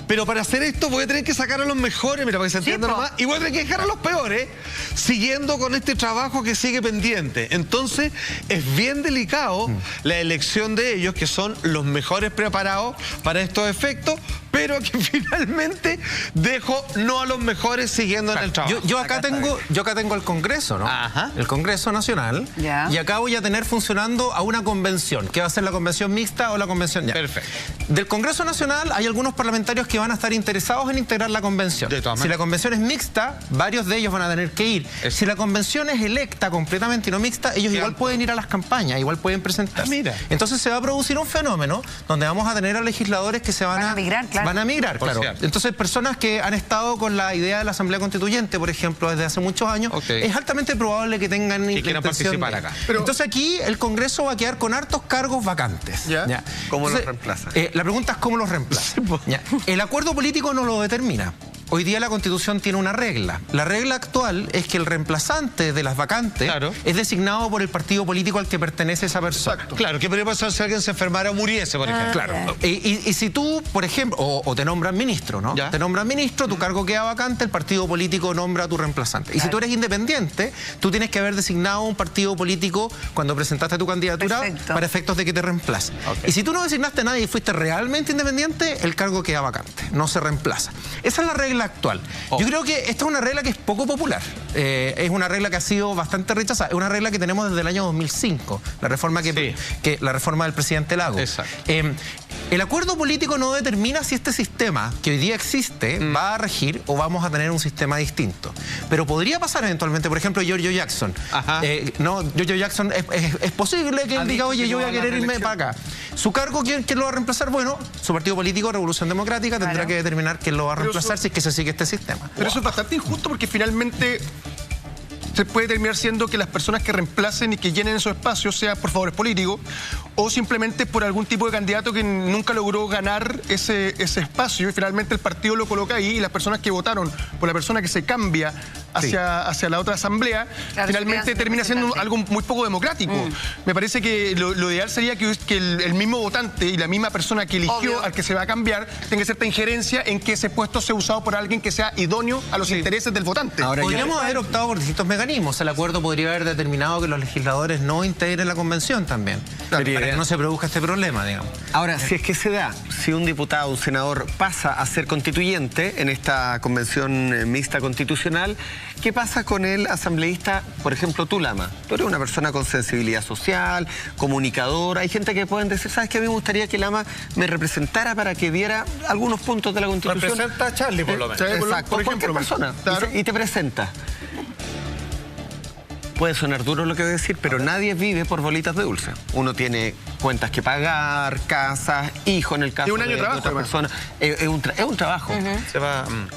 Pero para hacer esto voy a tener que sacar a los mejores, mira, para que se entienda nomás, y voy a tener que dejar a los peores, siguiendo con este trabajo que sigue pendiente. Entonces, es bien delicado la elección de ellos, que son los mejores preparados para estos efectos, pero que finalmente dejó no a los mejores siguiendo en el trabajo. Yo acá tengo el Congreso, ¿no? Ajá. El Congreso Nacional. Ya. Y acá voy a tener funcionando a una convención, que va a ser la convención mixta o la convención... Ya. Perfecto. Del Congreso Nacional hay algunos parlamentarios que van a estar interesados en integrar la convención. De todas Si la convención es mixta, varios de ellos van a tener que ir. Si la convención es electa completamente y no mixta, ellos igual pueden ir a las campañas, igual pueden presentarse. Mira. Entonces se va a producir un fenómeno donde vamos a tener a legisladores que se van a migrar, claro. Van a migrar, Por claro. cierto. Entonces personas que han estado con la idea de la Asamblea Constituyente, por ejemplo, desde hace muchos años, es altamente probable que tengan que quieran participar acá. Entonces aquí el Congreso va a quedar con hartos cargos vacantes. ¿Ya? ¿Cómo los reemplaza? La pregunta es cómo los reemplaza. Ya. El acuerdo político no lo determina. Hoy día la Constitución tiene una regla. La regla actual es que el reemplazante de las vacantes es designado por el partido político al que pertenece esa persona. Exacto. Claro, ¿qué podría pasar si alguien se enfermara o muriese, por ejemplo? Claro. Y si tú, por ejemplo, o te nombran ministro, ¿no? ¿Ya? Te nombran ministro, tu cargo queda vacante, el partido político nombra a tu reemplazante. Y si tú eres independiente, tú tienes que haber designado un partido político cuando presentaste tu candidatura para efectos de que te reemplace. Y si tú no designaste a nadie y fuiste realmente independiente, el cargo queda vacante, no se reemplaza. Esa es la regla actual. Yo creo que esta es una regla que es poco popular. Es una regla que ha sido bastante rechazada. Es una regla que tenemos desde el año 2005, la reforma la reforma del presidente Lagos. Exacto. El acuerdo político no determina si este sistema que hoy día existe va a regir o vamos a tener un sistema distinto. Pero podría pasar eventualmente, por ejemplo, Giorgio Jackson. Giorgio Jackson es posible que él diga, oye, yo voy a querer irme para acá. Su cargo, ¿quién lo va a reemplazar? Bueno, su partido político, Revolución Democrática, tendrá que determinar quién lo va a reemplazar si es que se sigue este sistema. Pero eso es bastante injusto porque finalmente se puede terminar siendo que las personas que reemplacen y que llenen esos espacios sean por favores políticos o simplemente por algún tipo de candidato que nunca logró ganar ese espacio y finalmente el partido lo coloca ahí y las personas que votaron por la persona que se cambia hacia la otra asamblea, finalmente termina siendo algo muy poco democrático. Me parece que lo ideal sería que el mismo votante y la misma persona que eligió al que se va a cambiar tenga cierta injerencia en que ese puesto sea usado por alguien que sea idóneo a los intereses del votante. Ahora, podríamos haber optado por distintos mecanismos. El acuerdo podría haber determinado que los legisladores no integren la convención también, para que no se produzca este problema, digamos. Ahora, si es que se da, si un diputado o un senador pasa a ser constituyente en esta convención mixta constitucional, ¿qué pasa con el asambleísta, por ejemplo, tú, Lama? Tú eres una persona con sensibilidad social, comunicadora. Hay gente que pueden decir, ¿sabes qué? A mí me gustaría que Lama me representara para que diera algunos puntos de la Constitución. Representa a Charlie, por lo menos. Exacto, por cualquier persona. Y te presenta. Puede sonar duro lo que voy a decir, pero nadie vive por bolitas de dulce. Uno tiene cuentas que pagar, casas, hijos en el caso de otra persona. Es un trabajo.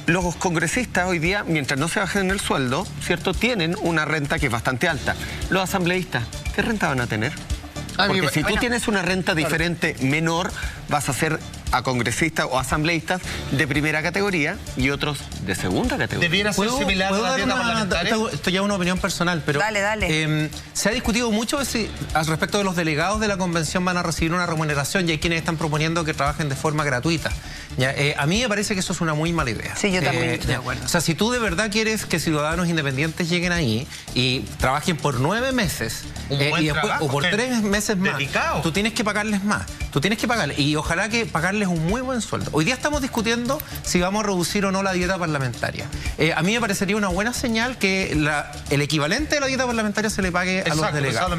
Los congresistas hoy día, mientras no se bajen el sueldo, ¿cierto? Tienen una renta que es bastante alta. Los asambleístas, ¿qué renta van a tener? Porque si tú tienes una renta diferente, menor, vas a ser a congresistas o asambleístas de primera categoría y otros de segunda categoría. ¿Debiera ser similar a la dieta parlamentaria? Esto ya es una opinión personal, pero se ha discutido mucho si, al respecto de los delegados de la convención van a recibir una remuneración y hay quienes están proponiendo que trabajen de forma gratuita. A mí me parece que eso es una muy mala idea. Sí, yo también estoy de acuerdo. O sea, si tú de verdad quieres que ciudadanos independientes lleguen ahí y trabajen por 9 meses y después, o por 3 meses más, tú tienes que pagarles más. Tú tienes que pagarles y ojalá que pagarles un muy buen sueldo. Hoy día estamos discutiendo si vamos a reducir o no la dieta parlamentaria. A mí me parecería una buena señal que el equivalente de la dieta parlamentaria se le pague a los delegados.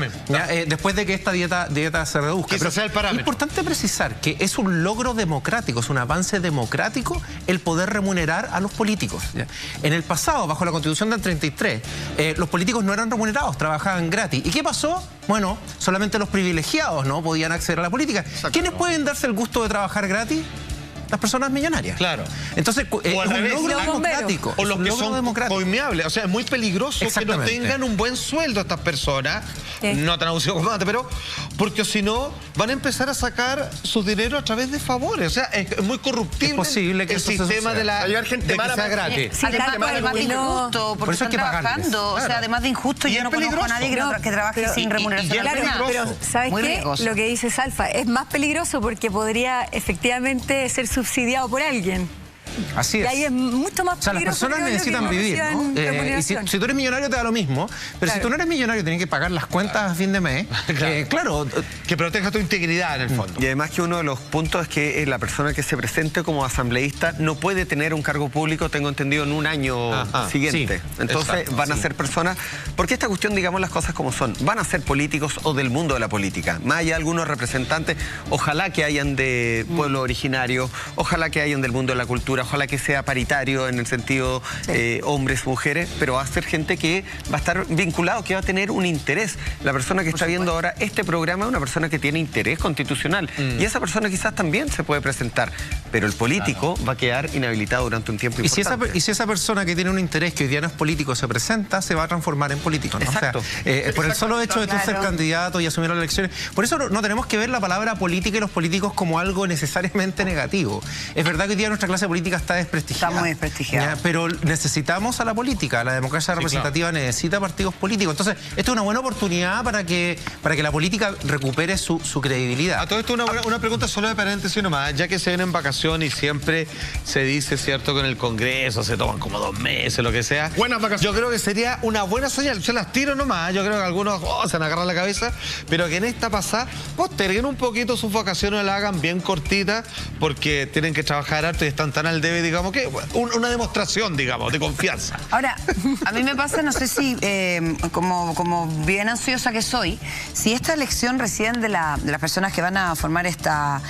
Después de que esta dieta se reduzca. Pero sea el parámetro. Es importante precisar que es un logro democrático, es un avance democrático el poder remunerar a los políticos. En el pasado, bajo la Constitución del 33, los políticos no eran remunerados, trabajaban gratis. ¿Y qué pasó? Bueno, solamente los privilegiados no podían acceder a la política. ¿Quiénes pueden darse el gusto de trabajar gratis? Las personas millonarias. Claro. Entonces, es un logro democrático. O los que son coimeables. O sea, es muy peligroso que no tengan un buen sueldo estas personas. No tan abusivo como antes, pero porque si no, van a empezar a sacar su dinero a través de favores. O sea, es muy corruptible. Es posible que el sistema de que sea gratis. Además de injusto, porque están trabajando. O sea, además de injusto, yo no conozco a nadie que trabaje sin remuneración. Pero, ¿sabes qué? Lo que dice Salfa es más peligroso porque podría efectivamente ser subsidiado por alguien. Así es. Y ahí es mucho más peligroso. O sea, las personas necesitan vivir, ¿no? motivación. Si tú eres millonario te da lo mismo, pero si tú no eres millonario tienes que pagar las cuentas a fin de mes. Claro, que proteja tu integridad en el fondo. Y además que uno de los puntos es que la persona que se presente como asambleísta no puede tener un cargo público, tengo entendido, en un año siguiente. Sí, entonces exacto, van a ser personas, porque esta cuestión, digamos las cosas como son, van a ser políticos o del mundo de la política. Más allá de algunos representantes, ojalá que hayan de pueblo originario, ojalá que hayan del mundo de la cultura, ojalá que sea paritario en el sentido hombres, mujeres, pero va a ser gente que va a estar vinculado, que va a tener un interés. La persona que está viendo ahora este programa es una persona que tiene interés constitucional y esa persona quizás también se puede presentar, pero el político va a quedar inhabilitado durante un tiempo importante. Y si esa persona que tiene un interés que hoy día no es político se presenta, se va a transformar en político, ¿no? Exacto. O sea, por el solo hecho de tú ser candidato y asumir las elecciones. Por eso no tenemos que ver la palabra política y los políticos como algo necesariamente negativo. Es verdad que hoy día nuestra clase política está desprestigiada. Está muy desprestigiada. Pero necesitamos a la política. La democracia representativa necesita partidos políticos. Entonces, esto es una buena oportunidad para que la política recupere su credibilidad. A todo esto una pregunta solo de paréntesis nomás, ya que se vienen en vacaciones y siempre se dice, ¿cierto?, que en el Congreso se toman como 2 meses, lo que sea. Buenas vacaciones. Yo creo que sería una buena señal. Se las tiro nomás. Yo creo que algunos se van a agarrar la cabeza, pero que en esta pasada posterguen un poquito sus vacaciones, la hagan bien cortitas, porque tienen que trabajar harto y están tan al debe, digamos, que una demostración, digamos, de confianza. Ahora, a mí me pasa, no sé si, como bien ansiosa que soy, si esta elección recién de las personas que van a formar esta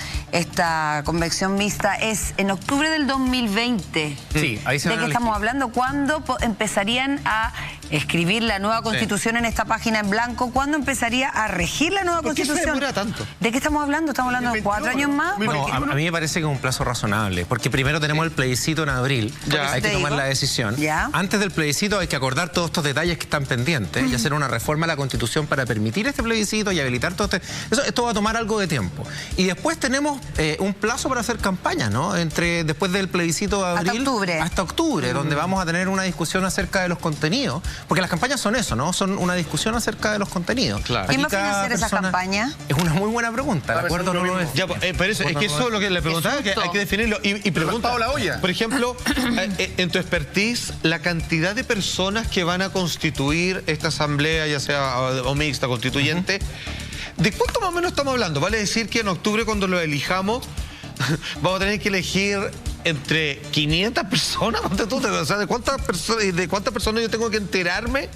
convención mixta es en octubre del 2020. Sí, ahí se ¿De qué estamos hablando? ¿Cuándo empezarían a escribir la nueva constitución en esta página en blanco? ¿Cuándo empezaría a regir la nueva constitución? ¿Por qué se demora tanto? ¿De qué estamos hablando? ¿Estamos hablando de 4 años más? No, a mí me parece que es un plazo razonable, porque primero tenemos el plebiscito en abril, hay que tomar la decisión. Antes del plebiscito hay que acordar todos estos detalles que están pendientes y hacer una reforma a la Constitución para permitir este plebiscito y habilitar todo esto va a tomar algo de tiempo. Y después tenemos un plazo para hacer campaña, ¿no? Después del plebiscito de abril hasta octubre, donde vamos a tener una discusión acerca de los contenidos, porque las campañas son eso, ¿no? Son una discusión acerca de los contenidos. Claro. ¿Quién va a financiar esa campaña? Es una muy buena pregunta. El acuerdo no lo es. Ya, pero eso, es que eso es lo que le preguntaba, que hay que definirlo. Y pregunta, la olla. Por ejemplo, en tu expertise, la cantidad de personas que van a constituir esta asamblea, ya sea o mixta, constituyente, ¿de cuánto más o menos estamos hablando? Vale decir que en octubre, cuando lo elijamos, vamos a tener que elegir entre 500 personas, o sea, ¿de cuántas personas yo tengo que enterarme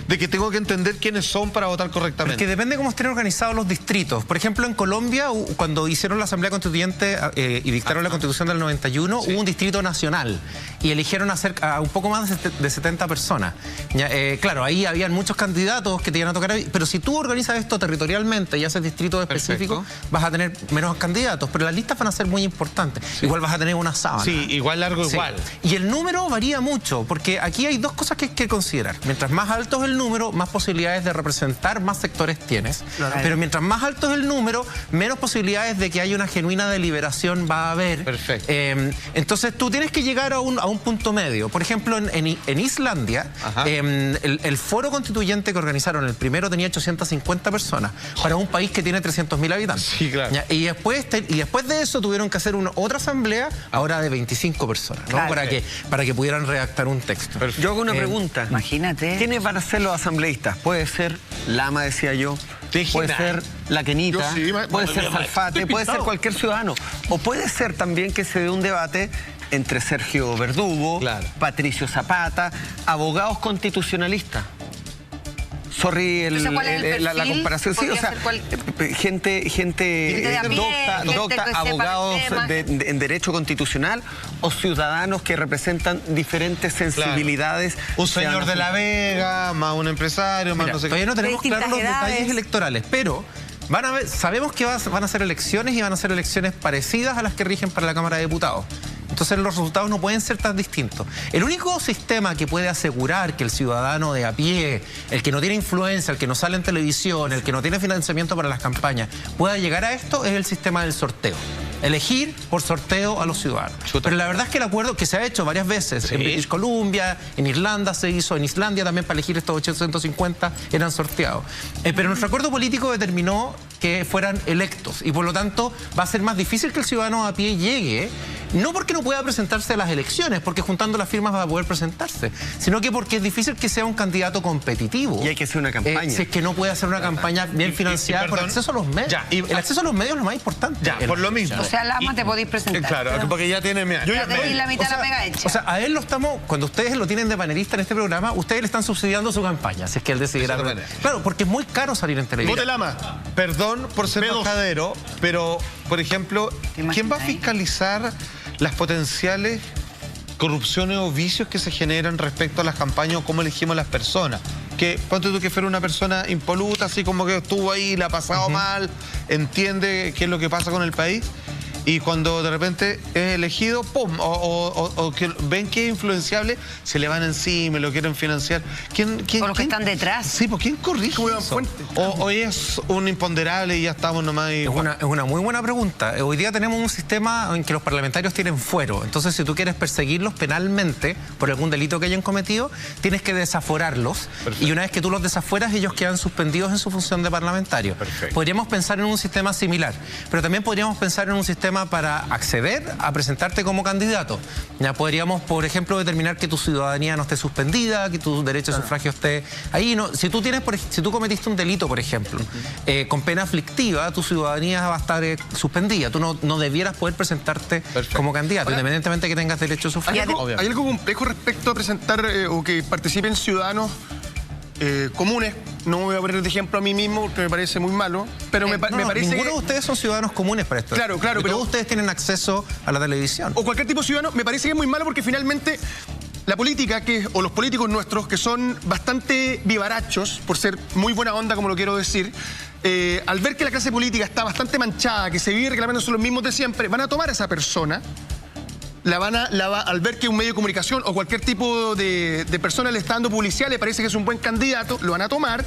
de que tengo que entender quiénes son para votar correctamente? Es que depende cómo estén organizados los distritos. Por ejemplo, en Colombia, cuando hicieron la Asamblea Constituyente y dictaron la Constitución del 91, hubo un distrito nacional y eligieron a un poco más de 70 personas. Claro, ahí habían muchos candidatos que te iban a tocar, pero si tú organizas esto territorialmente y haces distritos específicos, vas a tener menos candidatos, pero las listas van a ser muy importantes. Igual vas a tener una sábana. Sí, igual largo, igual. Y el número varía mucho, porque aquí hay dos cosas que hay que considerar. Mientras más alto es el número, más posibilidades de representar más sectores tienes. Claro. Pero mientras más alto es el número, menos posibilidades de que haya una genuina deliberación va a haber. Perfecto. Entonces tú tienes que llegar a un punto medio. Por ejemplo, en Islandia, el foro constituyente que organizaron, el primero tenía 850 personas, para un país que tiene 300.000 habitantes. Sí, claro. Y después de eso tuvieron que hacer otra asamblea, ahora de 25 personas, ¿no? Claro. Para que pudieran redactar un texto. Yo hago una pregunta. Imagínate. ¿Quiénes van a ser los asambleístas? Puede ser Lama, decía yo. Puede ser La Quenita. Puede ser Salfate. Puede ser cualquier ciudadano. O puede ser también que se dé un debate entre Sergio Verdugo, Patricio Zapata, abogados constitucionalistas. Sorry la comparación. Sí, o sea, gente docta, abogados en derecho constitucional o ciudadanos que representan diferentes sensibilidades. Un señor de La Vega, más un empresario, más no sé qué. Todavía no tenemos claros los detalles electorales, pero sabemos que van a ser elecciones y van a ser elecciones parecidas a las que rigen para la Cámara de Diputados. Entonces los resultados no pueden ser tan distintos. El único sistema que puede asegurar que el ciudadano de a pie, el que no tiene influencia, el que no sale en televisión, el que no tiene financiamiento para las campañas, pueda llegar a esto es el sistema del sorteo. Elegir por sorteo a los ciudadanos. Pero la verdad es que el acuerdo que se ha hecho varias veces, en British Columbia, en Irlanda se hizo, en Islandia también para elegir estos 850 eran sorteados. Pero nuestro acuerdo político determinó que fueran electos y por lo tanto va a ser más difícil que el ciudadano a pie llegue no porque no pueda presentarse a las elecciones, porque juntando las firmas va a poder presentarse, sino que porque es difícil que sea un candidato competitivo. Y hay que hacer una campaña. Si es que no puede hacer una campaña bien financiada por acceso a los medios. Ya, el acceso a los medios es lo más importante. Ya, por lo mismo. O sea, Lama te podéis presentar. Claro, porque ya tiene... Mira, Ya tenéis la mitad de la pega hecha. O sea, a él lo estamos, cuando ustedes lo tienen de panelista en este programa, ustedes le están subsidiando su campaña, si es que él decidiera. Claro, porque es muy caro salir en televisión. Vote Lama. Perdón por ser majadero, pero, por ejemplo, ¿quién va a fiscalizar las potenciales corrupciones o vicios que se generan respecto a las campañas o cómo elegimos las personas? Que ponte tú que fuera una persona impoluta, así como que estuvo ahí, la ha pasado mal, entiende qué es lo que pasa con el país, y cuando de repente es elegido, ¡pum! O que ven que es influenciable, se le van encima, lo quieren financiar. ¿Quién, por los que están detrás. Sí, pues ¿quién corrige eso? O es un imponderable y ya estamos nomás... Es una muy buena pregunta. Hoy día tenemos un sistema en que los parlamentarios tienen fuero. Entonces, si tú quieres perseguirlos penalmente por algún delito que hayan cometido, tienes que desaforarlos. Perfecto. Y una vez que tú los desafueras, ellos quedan suspendidos en su función de parlamentario. Perfecto. Podríamos pensar en un sistema similar, pero también podríamos pensar en un sistema para acceder a presentarte como candidato. Ya podríamos, por ejemplo, determinar que tu ciudadanía no esté suspendida, que tu derecho de sufragio esté ahí. No, si tú cometiste un delito, por ejemplo, con pena aflictiva, tu ciudadanía va a estar suspendida. Tú no debieras poder presentarte como candidato, independientemente de que tengas derecho a sufragio. ¿Hay algo complejo respecto a presentar o que participen ciudadanos comunes? No voy a poner de ejemplo a mí mismo porque me parece muy malo, pero me parece ninguno de ustedes son ciudadanos comunes para esto. Claro, pero todos ustedes tienen acceso a la televisión. O cualquier tipo de ciudadano, me parece que es muy malo porque finalmente la política, o los políticos nuestros, que son bastante vivarachos, por ser muy buena onda, como lo quiero decir, al ver que la clase política está bastante manchada, que se vive reclamando son los mismos de siempre, van a tomar a esa persona, al ver que un medio de comunicación o cualquier tipo de persona le está dando publicidad, le parece que es un buen candidato, lo van a tomar,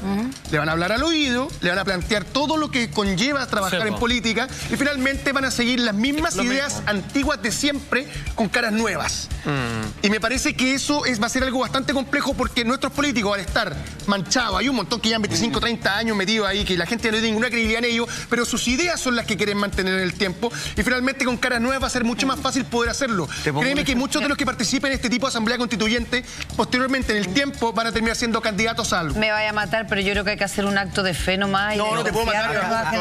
le van a hablar al oído, le van a plantear todo lo que conlleva trabajar en política y finalmente van a seguir las mismas ideas antiguas de siempre con caras nuevas. Y me parece que eso va a ser algo bastante complejo porque nuestros políticos, al estar manchados, hay un montón que llevan 25, 30 años metidos ahí, que la gente no tiene ninguna credibilidad en ellos, pero sus ideas son las que quieren mantener en el tiempo y finalmente con caras nuevas va a ser mucho más fácil poder hacerlo. Créeme que muchos de los que participen en este tipo de asamblea constituyente, posteriormente en el tiempo, van a terminar siendo candidatos a algo. Me vaya a matar, pero yo creo que hay que hacer un acto de fe nomás. No te puedo matar.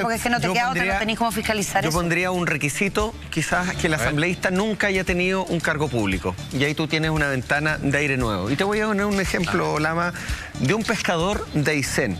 Porque es que no te queda otra, no tenéis cómo fiscalizar eso. Yo pondría un requisito, quizás que el asambleísta nunca haya tenido un cargo público. Y ahí tú tienes una ventana de aire nuevo. Y te voy a poner un ejemplo, Lama, de un pescador de Aysén,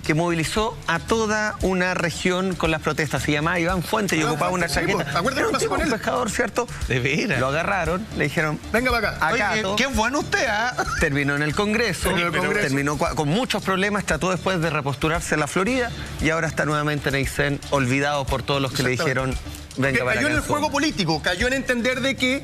que movilizó a toda una región con las protestas. Se llamaba Iván Fuentes y ocupaba una chaqueta. Acuérdate que pasó con él. Un pescador, ¿cierto? De veras. Lo agarraron, le dijeron, venga para acá. Oye, qué bueno usted, ¿ah? Terminó en el Congreso, terminó con muchos problemas, trató después de repostularse en la Florida y ahora está nuevamente en Aysén, olvidado por todos los que le dijeron... Venga, cayó en el juego político, cayó en entender de que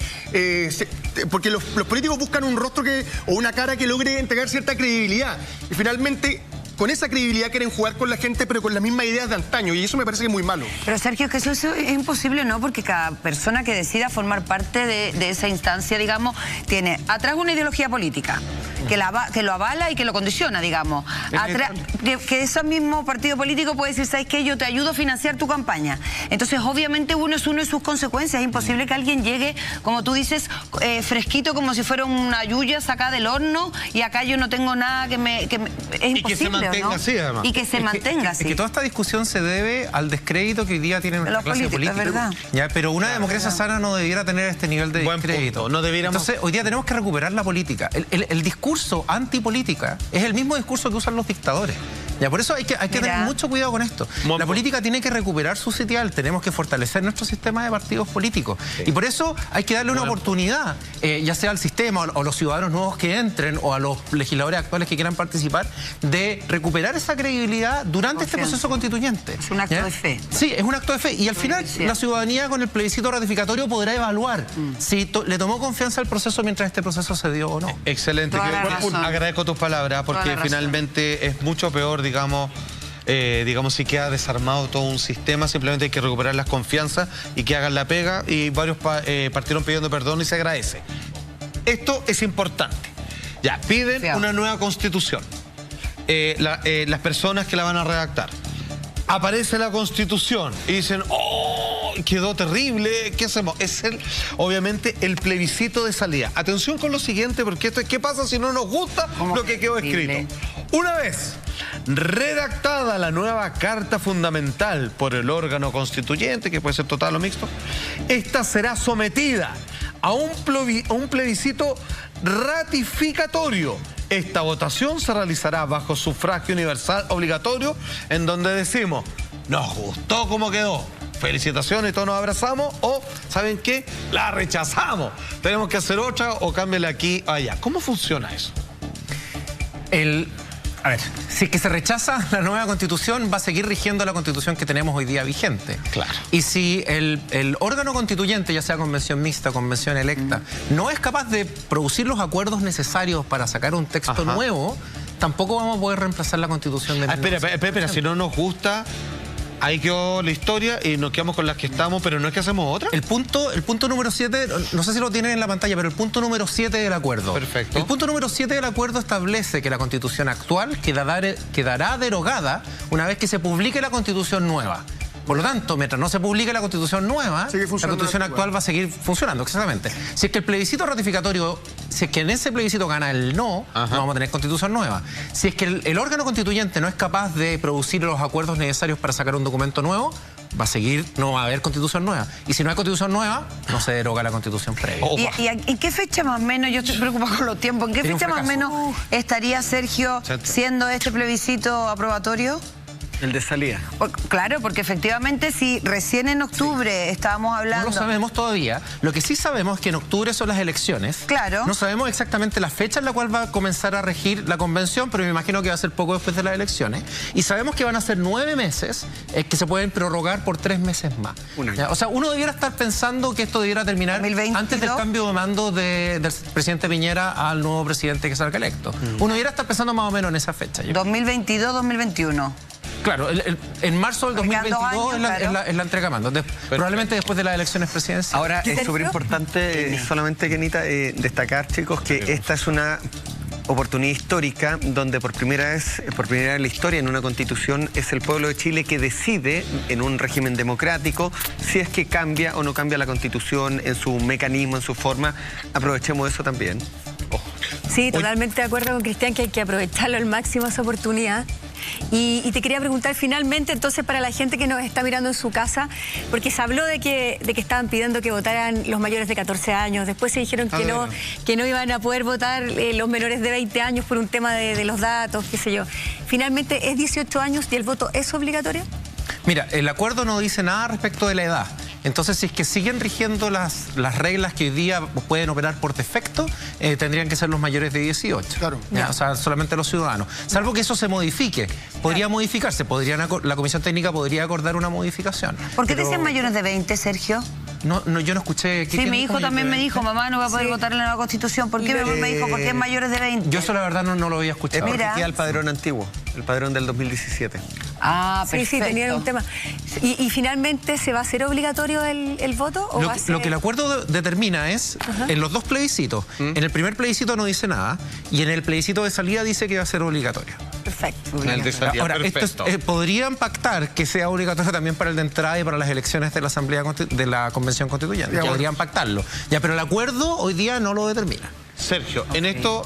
porque los políticos buscan un rostro o una cara que logre entregar cierta credibilidad y finalmente con esa credibilidad quieren jugar con la gente, pero con las mismas ideas de antaño, y eso me parece que es muy malo. Pero Sergio, que eso es imposible, ¿no? Porque cada persona que decida formar parte de esa instancia, digamos, tiene atrás una ideología política que lo avala y que lo condiciona, digamos. Que ese mismo partido político puede decir, ¿sabes qué? Yo te ayudo a financiar tu campaña. Entonces, obviamente, uno es uno de sus consecuencias. Es imposible que alguien llegue, como tú dices, fresquito, como si fuera una yuya sacada del horno, y acá yo no tengo nada que me... Es imposible. mantenga así, además. Y que se mantenga así. Es que toda esta discusión se debe al descrédito que hoy día tiene nuestra clase política. Es verdad. Ya, pero una democracia sana no debiera tener este nivel de descrédito. No debiéramos... Entonces, hoy día tenemos que recuperar la política. El discurso antipolítica es el mismo discurso que usan los dictadores. Ya, por eso hay que tener mucho cuidado con esto. La política tiene que recuperar su sitial, tenemos que fortalecer nuestro sistema de partidos políticos. Sí. Y por eso hay que darle una oportunidad, ya sea al sistema o a los ciudadanos nuevos que entren o a los legisladores actuales que quieran participar, de recuperar esa credibilidad durante este proceso constituyente. Es un acto de fe. Sí, es un acto de fe. Y al final la ciudadanía con el plebiscito ratificatorio podrá evaluar si le tomó confianza al proceso mientras este proceso se dio o no. Excelente. Agradezco tus palabras porque finalmente es mucho peor, digamos, si queda desarmado todo un sistema. Simplemente hay que recuperar las confianzas y que hagan la pega, y varios partieron pidiendo perdón y se agradece. Esto es importante. Ya, piden una nueva constitución. Las personas que la van a redactar. Aparece la constitución y dicen, ¡oh! quedó terrible, ¿qué hacemos? Es obviamente el plebiscito de salida. Atención con lo siguiente, porque esto es ¿qué pasa si no nos gusta lo que quedó escrito? Una vez redactada la nueva Carta Fundamental por el órgano constituyente, que puede ser total o mixto, esta será sometida a un plebiscito ratificatorio. Esta votación se realizará bajo sufragio universal obligatorio, en donde decimos, nos gustó cómo quedó, felicitaciones y todos nos abrazamos, o, ¿saben qué? La rechazamos. Tenemos que hacer otra o cámbiale aquí o allá. ¿Cómo funciona eso? A ver, si es que se rechaza la nueva Constitución, va a seguir rigiendo la Constitución que tenemos hoy día vigente. Claro. Y si el órgano constituyente, ya sea convención mixta, convención electa, no es capaz de producir los acuerdos necesarios para sacar un texto nuevo, tampoco vamos a poder reemplazar la Constitución de... Espera, si no nos gusta... Ahí quedó la historia y nos quedamos con las que estamos, pero no es que hacemos otra. El punto número 7, no sé si lo tienen en la pantalla, pero el punto número 7 del acuerdo. Perfecto. El punto número 7 del acuerdo establece que la Constitución actual quedará derogada una vez que se publique la Constitución nueva. Por lo tanto, mientras no se publique la Constitución nueva, la Constitución actual va a seguir funcionando, exactamente. Si es que el plebiscito ratificatorio, si es que en ese plebiscito gana el no, no vamos a tener Constitución nueva. Si es que el órgano constituyente no es capaz de producir los acuerdos necesarios para sacar un documento nuevo, va a seguir, no va a haber Constitución nueva. Y si no hay Constitución nueva, no se deroga la Constitución previa. ¿Y en qué fecha más o menos, yo estoy preocupado con los tiempos, en qué fecha más o menos estaría, Sergio, siendo este plebiscito aprobatorio? El de salida. Claro, porque efectivamente si recién en octubre estábamos hablando... No lo sabemos todavía. Lo que sí sabemos es que en octubre son las elecciones. Claro. No sabemos exactamente la fecha en la cual va a comenzar a regir la convención, pero me imagino que va a ser poco después de las elecciones. Y sabemos que van a ser 9 meses que se pueden prorrogar por 3 meses más. Un año. O sea, uno debiera estar pensando que esto debiera terminar 2022. antes del cambio de mando del presidente Piñera al nuevo presidente que salga electo. Uno debiera estar pensando más o menos en esa fecha. 2022-2021. Claro, en marzo del 2022 es la entrega mando, probablemente después de las elecciones presidenciales. Ahora, es súper importante, solamente, Kenita, destacar, chicos, que esta es una oportunidad histórica donde por primera vez en la historia, en una constitución, es el pueblo de Chile que decide en un régimen democrático si es que cambia o no cambia la constitución en su mecanismo, en su forma. Aprovechemos eso también. Sí, totalmente de acuerdo con Cristian que hay que aprovecharlo al máximo esa oportunidad. Y te quería preguntar finalmente, entonces, para la gente que nos está mirando en su casa, porque se habló de que estaban pidiendo que votaran los mayores de 14 años, después se dijeron que no iban a poder votar los menores de 20 años por un tema de los datos, qué sé yo. Finalmente, ¿es 18 años y el voto es obligatorio? Mira, el acuerdo no dice nada respecto de la edad. Entonces, si es que siguen rigiendo las reglas que hoy día pueden operar por defecto, tendrían que ser los mayores de 18. Claro. O sea, solamente los ciudadanos. Salvo que eso se modifique. Podría modificarse. La Comisión Técnica podría acordar una modificación. ¿Por qué decían mayores de 20, Sergio? No, yo no escuché... Sí, mi hijo también me dijo, mamá, no va a poder votar en la nueva Constitución. ¿Por qué me dijo? ¿Por qué es mayores de 20? Yo eso la verdad no lo había escuchado. Es porque queda el padrón antiguo, el padrón del 2017. Ah, perfecto. Sí, tenían un tema. ¿Y finalmente se va a hacer obligatorio el voto? ¿O lo que el acuerdo determina es, en los dos plebiscitos, en el primer plebiscito no dice nada, y en el plebiscito de salida dice que va a ser obligatorio. Perfecto. El de salida, ahora, perfecto. Podrían pactar que sea obligatorio también para el de entrada y para las elecciones de la Asamblea de la Convención Constituyente. Podrían pactarlo. Pero el acuerdo hoy día no lo determina. Sergio, en esto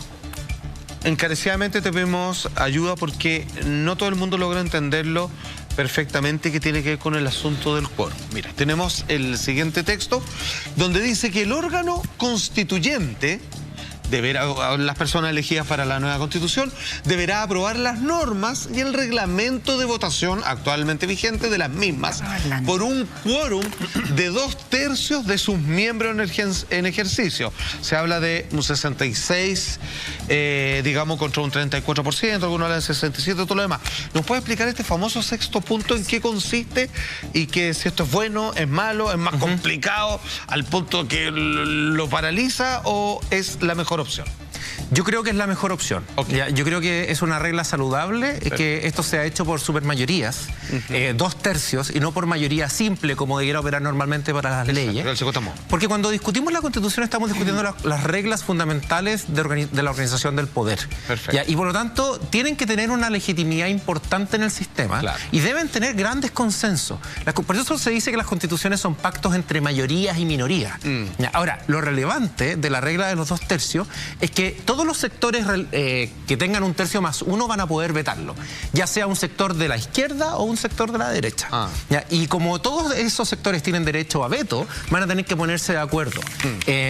encarecidamente te pedimos ayuda porque no todo el mundo logra entenderlo perfectamente, que tiene que ver con el asunto del quórum. Mira, tenemos el siguiente texto donde dice que el órgano constituyente las personas elegidas para la nueva Constitución deberá aprobar las normas y el reglamento de votación actualmente vigente de las mismas por un quórum de 2/3 de sus miembros en ejercicio. Se habla de un 66, digamos, contra un 34%, algunos hablan de 67, todo lo demás. ¿Nos puede explicar este famoso sexto punto en qué consiste y que si esto es bueno, es malo, es más complicado al punto que lo paraliza o es la mejor opción? Yo creo que es la mejor opción. Yo creo que es una regla saludable que esto sea hecho por supermayorías, 2/3, y no por mayoría simple como debiera operar normalmente para las leyes. Porque cuando discutimos la Constitución estamos discutiendo las reglas fundamentales de la organización del poder. Y por lo tanto tienen que tener una legitimidad importante en el sistema y deben tener grandes consensos. Por eso se dice que las constituciones son pactos entre mayorías y minorías. Ahora, lo relevante de la regla de los 2/3 es que todos los sectores que tengan 1/3 más 1 van a poder vetarlo, ya sea un sector de la izquierda o un sector de la derecha. Y como todos esos sectores tienen derecho a veto, van a tener que ponerse de acuerdo.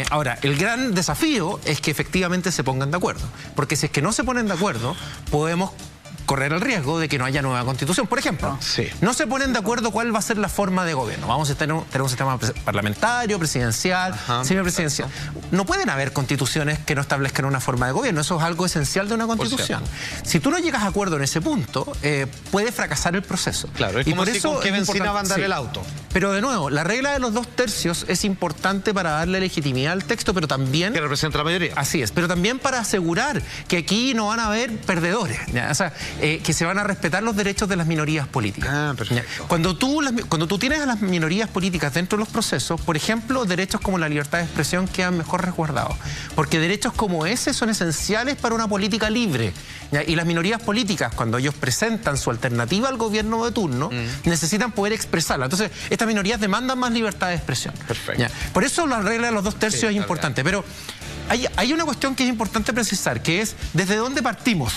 Ahora, el gran desafío es que efectivamente se pongan de acuerdo, porque si es que no se ponen de acuerdo, podemos correr el riesgo de que no haya nueva constitución. Por ejemplo, no se ponen de acuerdo cuál va a ser la forma de gobierno. Vamos a tener un sistema parlamentario, presidencial, semipresidencial. No pueden haber constituciones que no establezcan una forma de gobierno. Eso es algo esencial de una constitución. Si tú no llegas a acuerdo en ese punto, puede fracasar el proceso. Claro, es como si con qué benzina va a andar el auto. Pero de nuevo, la regla de los 2/3 es importante para darle legitimidad al texto, pero también... Que representa la mayoría. Así es, pero también para asegurar que aquí no van a haber perdedores. O sea, que se van a respetar los derechos de las minorías políticas. Perfecto. Cuando tú tienes a las minorías políticas dentro de los procesos, por ejemplo, derechos como la libertad de expresión quedan mejor resguardados, porque derechos como ese son esenciales para una política libre. Y las minorías políticas, cuando ellos presentan su alternativa al gobierno de turno, necesitan poder expresarla. Entonces, estas minorías demandan más libertad de expresión. Por eso la regla de los 2/3 es importante, pero hay una cuestión que es importante precisar, que es desde dónde partimos.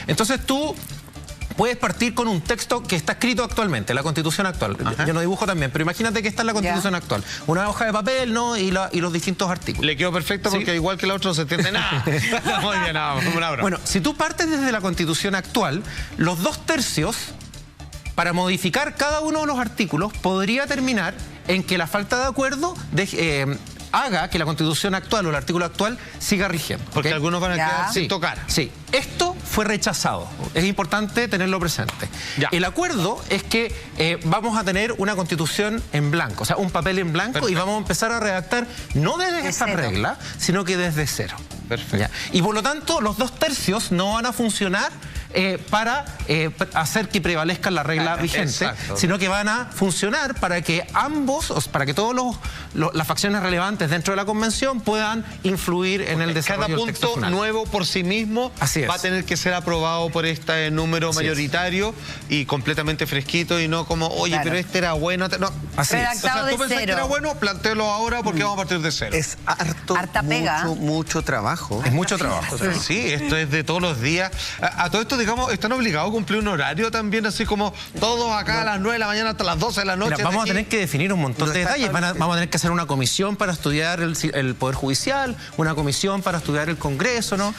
Entonces tú puedes partir con un texto que está escrito actualmente, la Constitución actual. Yo no dibujo también, pero imagínate que esta es la Constitución actual. Una hoja de papel, ¿no? Y los distintos artículos. Le quedó perfecto porque igual que la otra no se entiende nada. Muy bien, una broma. Bueno, si tú partes desde la Constitución actual, los 2/3, para modificar cada uno de los artículos, podría terminar en que la falta de acuerdo haga que la Constitución actual o el artículo actual siga rigiendo. Porque algunos van a quedar sin tocar. Esto fue rechazado. Es importante tenerlo presente. El acuerdo es que vamos a tener una Constitución en blanco, o sea, un papel en blanco, y vamos a empezar a redactar no desde esta regla, sino que desde cero. Y por lo tanto, los 2/3 no van a funcionar para hacer que prevalezca la regla vigente, sino que van a funcionar para que para que todas las facciones relevantes dentro de la convención puedan influir en el desarrollo del texto final. Cada punto nuevo por sí mismo va a tener que ser aprobado por este número mayoritario y completamente fresquito, y no como, oye, pero este era bueno. No. Redactado de tú pensás que era bueno, plantéalo ahora porque vamos a partir de cero. Es mucho trabajo. Es mucho trabajo. Sí, esto es de todos los días. A todo esto, digamos, están obligados a cumplir un horario también, así como todos acá a las 9 de la mañana hasta las 12 de la noche. Mira, vamos a tener que definir un montón de detalles. Vamos a tener que hacer una comisión para estudiar el Poder Judicial, una comisión para estudiar el Congreso, ¿no?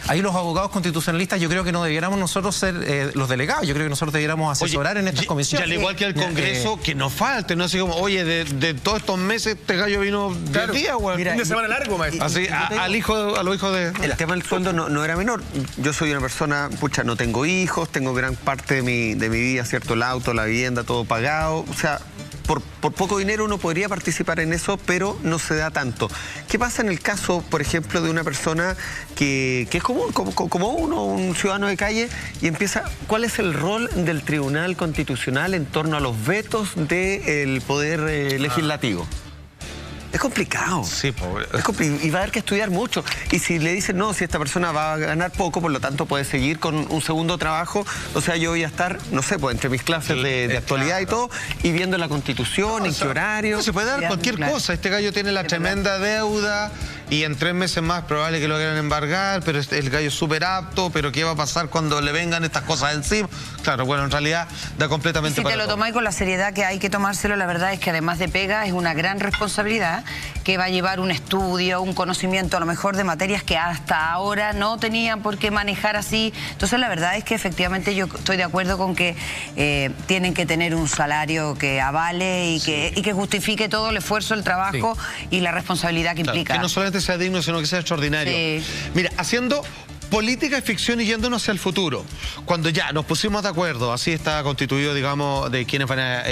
Ahí los abogados constitucionalistas, yo creo que no debiéramos nosotros ser los delegados, yo creo que nosotros debiéramos asesorar en estas comisiones. Y al igual que el Congreso, que nos falte, no así como, oye, de todos estos meses este gallo vino 10 días, güey. Fin de semana largo, maestro. Así, a los hijos de... El tema del sueldo no era menor. Yo soy una persona, no tengo hijos, tengo gran parte de mi vida, ¿cierto? El auto, la vivienda, todo pagado. O sea, por poco dinero uno podría participar en eso, pero no se da tanto. ¿Qué pasa en el caso, por ejemplo, de una persona que es como uno, un ciudadano de calle, y empieza... ¿Cuál es el rol del Tribunal Constitucional en torno a los vetos del Poder Legislativo? Es complicado. Sí, pobre. Y va a haber que estudiar mucho. Y si le dicen, no, si esta persona va a ganar poco, por lo tanto puede seguir con un segundo trabajo, o sea, yo voy a estar, no sé, pues entre mis clases de actualidad y todo, y viendo la Constitución, en qué horario. Se puede dar cualquier cosa. Este gallo tiene la tremenda deuda y en 3 meses más probable que lo quieran embargar, pero el gallo es súper apto, pero ¿qué va a pasar cuando le vengan estas cosas encima? Claro, bueno, en realidad da completamente para todo. Si te lo tomáis con la seriedad que hay que tomárselo, la verdad es que además de pega, es una gran responsabilidad que va a llevar un estudio, un conocimiento a lo mejor de materias que hasta ahora no tenían por qué manejar así. Entonces la verdad es que efectivamente yo estoy de acuerdo con que tienen que tener un salario que avale y que justifique todo el esfuerzo, el trabajo y la responsabilidad que implica. Que no solamente sea digno, sino que sea extraordinario. Mira, haciendo política es ficción y yéndonos hacia el futuro. Cuando ya nos pusimos de acuerdo, así está constituido, digamos, de quienes van a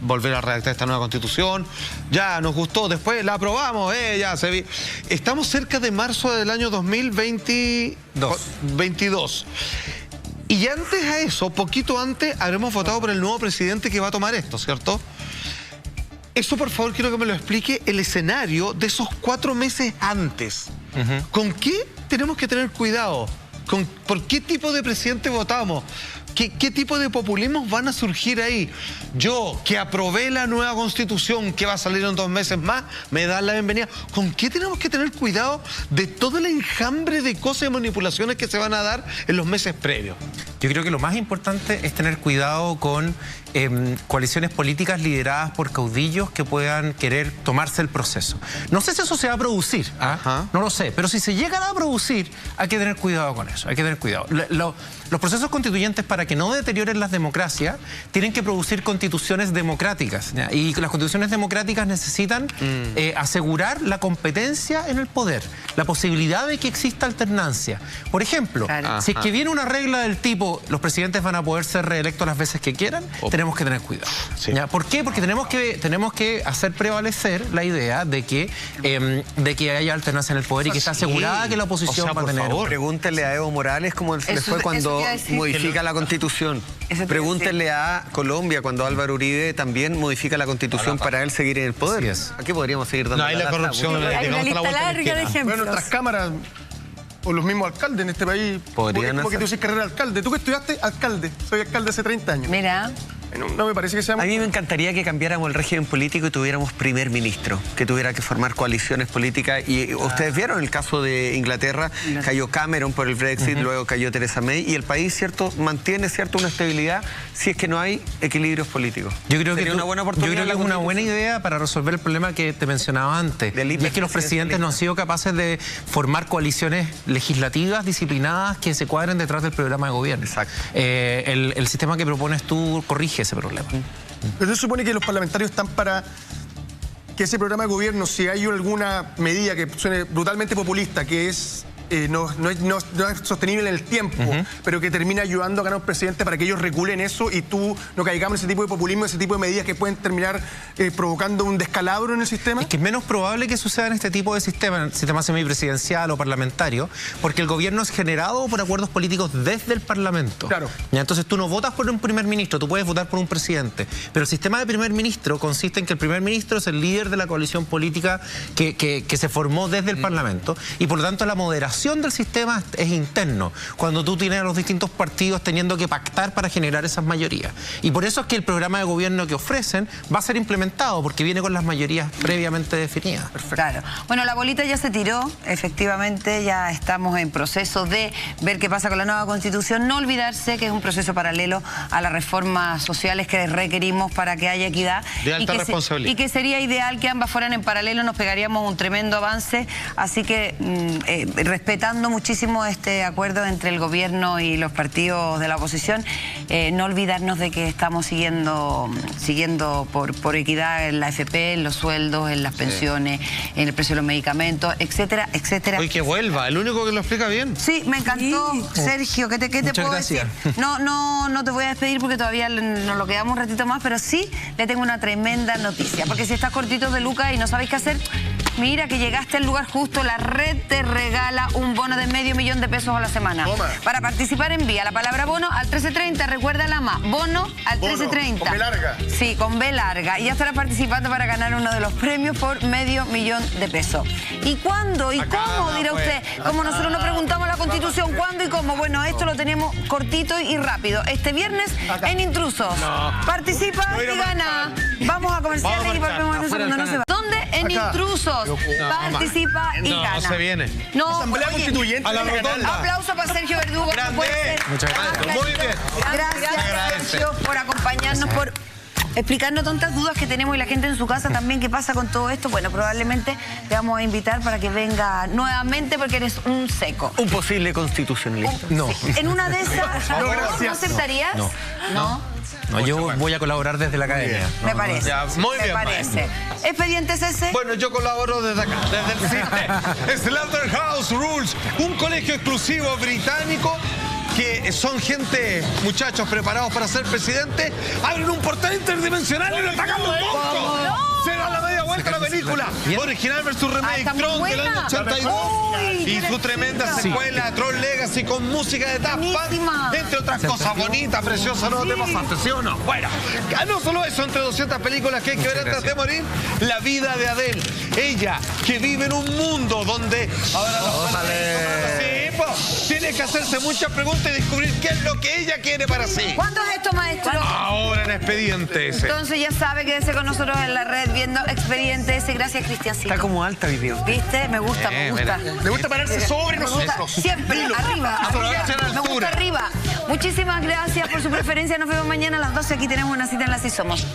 volver a redactar esta nueva constitución, ya nos gustó, después la aprobamos, ya se vi. Estamos cerca de marzo del año 2022. Y antes a eso, poquito antes, habremos votado por el nuevo presidente que va a tomar esto, ¿cierto? Eso, por favor, quiero que me lo explique el escenario de esos 4 meses antes. ¿Con qué tenemos que tener cuidado? ¿Por qué tipo de presidente votamos? ¿Qué tipo de populismos van a surgir ahí? Yo, que aprobé la nueva constitución que va a salir en 2 meses más, me dan la bienvenida. ¿Con qué tenemos que tener cuidado de todo el enjambre de cosas y manipulaciones que se van a dar en los meses previos? Yo creo que lo más importante es tener cuidado con coaliciones políticas lideradas por caudillos que puedan querer tomarse el proceso. No sé si eso se va a producir, no lo sé, pero si se llegará a producir, hay que tener cuidado con eso, hay que tener cuidado. Los procesos constituyentes, para que no deterioren las democracias, tienen que producir constituciones democráticas, ¿ya? Y las constituciones democráticas necesitan asegurar la competencia en el poder, la posibilidad de que exista alternancia. Por ejemplo, si es que viene una regla del tipo, los presidentes van a poder ser reelectos las veces que quieran, tenemos que tener cuidado. ¿Ya? ¿Por qué? Porque tenemos que hacer prevalecer la idea de que haya alternancia en el poder y que está asegurada que la oposición va a tener... Pregúntenle a Evo Morales cómo le fue cuando modifica la Constitución. Pregúntenle a Colombia cuando Álvaro Uribe también modifica la Constitución para él seguir en el poder. Aquí podríamos seguir dando la corrupción. Hay una lista larga de ejemplos. Bueno, nuestras cámaras o los mismos alcaldes en este país. Podrían como que tú hiciste carrera de alcalde. ¿Tú que estudiaste? Alcalde. Soy alcalde hace 30 años. Mira. No me parece que sea... A mí me encantaría que cambiáramos el régimen político y tuviéramos primer ministro, que tuviera que formar coaliciones políticas. Y ustedes vieron el caso de Inglaterra, cayó Cameron por el Brexit, luego cayó Theresa May, y el país, ¿cierto?, mantiene, ¿cierto?, una estabilidad si es que no hay equilibrios políticos. Yo creo que es una buena idea para resolver el problema que te mencionaba antes. Y es que los presidentes no han sido capaces de formar coaliciones legislativas disciplinadas que se cuadren detrás del programa de gobierno. Exacto. El sistema que propones tú corrige ese problema. Pero se supone que los parlamentarios están para que ese programa de gobierno, si hay alguna medida que suene brutalmente populista, que es no es sostenible en el tiempo, pero que termina ayudando a ganar un presidente para que ellos reculen eso y tú no caigamos en ese tipo de populismo, ese tipo de medidas que pueden terminar provocando un descalabro en el sistema. Es que es menos probable que suceda en este tipo de sistema semipresidencial o parlamentario, porque el gobierno es generado por acuerdos políticos desde el Parlamento. Claro. ¿Ya? Entonces tú no votas por un primer ministro, tú puedes votar por un presidente, pero el sistema de primer ministro consiste en que el primer ministro es el líder de la coalición política que se formó desde el Parlamento, y por lo tanto la moderación del sistema es interno, cuando tú tienes a los distintos partidos teniendo que pactar para generar esas mayorías. Y por eso es que el programa de gobierno que ofrecen va a ser implementado, porque viene con las mayorías previamente definidas. Perfecto. Claro. Bueno, la bolita ya se tiró, efectivamente, ya estamos en proceso de ver qué pasa con la nueva Constitución. No olvidarse que es un proceso paralelo a las reformas sociales que requerimos para que haya equidad. De alta responsabilidad. Y que sería ideal que ambas fueran en paralelo, nos pegaríamos un tremendo avance. Así que respetando muchísimo este acuerdo entre el gobierno y los partidos de la oposición, no olvidarnos de que estamos siguiendo por equidad en la AFP, en los sueldos, en las pensiones, en el precio de los medicamentos, etcétera, etcétera. Oye, que vuelva, el único que lo explica bien. Sí, me encantó, Sergio, ¿qué te puedo decir? No te voy a despedir porque todavía nos lo quedamos un ratito más, pero sí le tengo una tremenda noticia, porque si estás cortito de lucas y no sabéis qué hacer, mira que llegaste al lugar justo, la red te regala un bono de $500,000 de pesos a la semana. Toma. Para participar envía la palabra bono al 1330, recuerda la más, bono al 1330. Con B larga. Sí, con B larga. Y ya estarás participando para ganar uno de los premios por $500,000 de pesos. ¿Y cuándo? ¿Y cómo? Dirá usted. Como nosotros nos preguntamos la Constitución, ¿cuándo y cómo? Bueno, esto lo tenemos cortito y rápido. Este viernes en Intrusos. Participa y gana. Vamos a comerciales y volvemos en un segundo. No se va. ¿Dónde? En Intrusos. Participa y gana. No se viene. No, Asamblea Constituyente. A la rotonda. Aplauso para Sergio Verdugo. Grande. No puede ser. Muchas gracias. Muy bien. Gracias, Sergio, por acompañarnos, por explicarnos tantas dudas que tenemos y la gente en su casa también. ¿Qué pasa con todo esto? Bueno, probablemente te vamos a invitar para que venga nuevamente porque eres un seco. Un posible constitucionalista. No. En una de esas, ¿no aceptarías? No. No, yo voy a colaborar desde la academia. Me parece. Ya, muy bien, parece. ¿Expedientes ese? Bueno, yo colaboro desde acá, desde el cine. Slaughterhouse Rules, un colegio exclusivo británico que son gente, muchachos preparados para ser presidente, abren un portal interdimensional y lo atacan un monstruo. Se da la media vuelta la película. Original versus remake, Tron del año 82. Y su tremenda secuela, Tron Legacy, con música de Daft Punk, entre otras cosas bonitas, preciosas, no te pasaste, ¿sí o no? Bueno, no solo eso, entre 200 películas que hay que ver antes de morir, la vida de Adele. Ella, que vive en un mundo donde ahora tiene que hacerse muchas preguntas y descubrir qué es lo que ella quiere para sí. ¿Cuándo es esto, maestro? Ahora en Expediente ese. Entonces ya sabe, quédese con nosotros en la red viendo Expediente ese. Gracias, Cristiancito. Está como alta el video. ¿Viste? Me gusta, me gusta. Le gusta pararse sobre nosotros. Siempre, arriba. Me gusta arriba. Muchísimas gracias por su preferencia. Nos vemos mañana a las 12. Aquí tenemos una cita en Las Y Somos.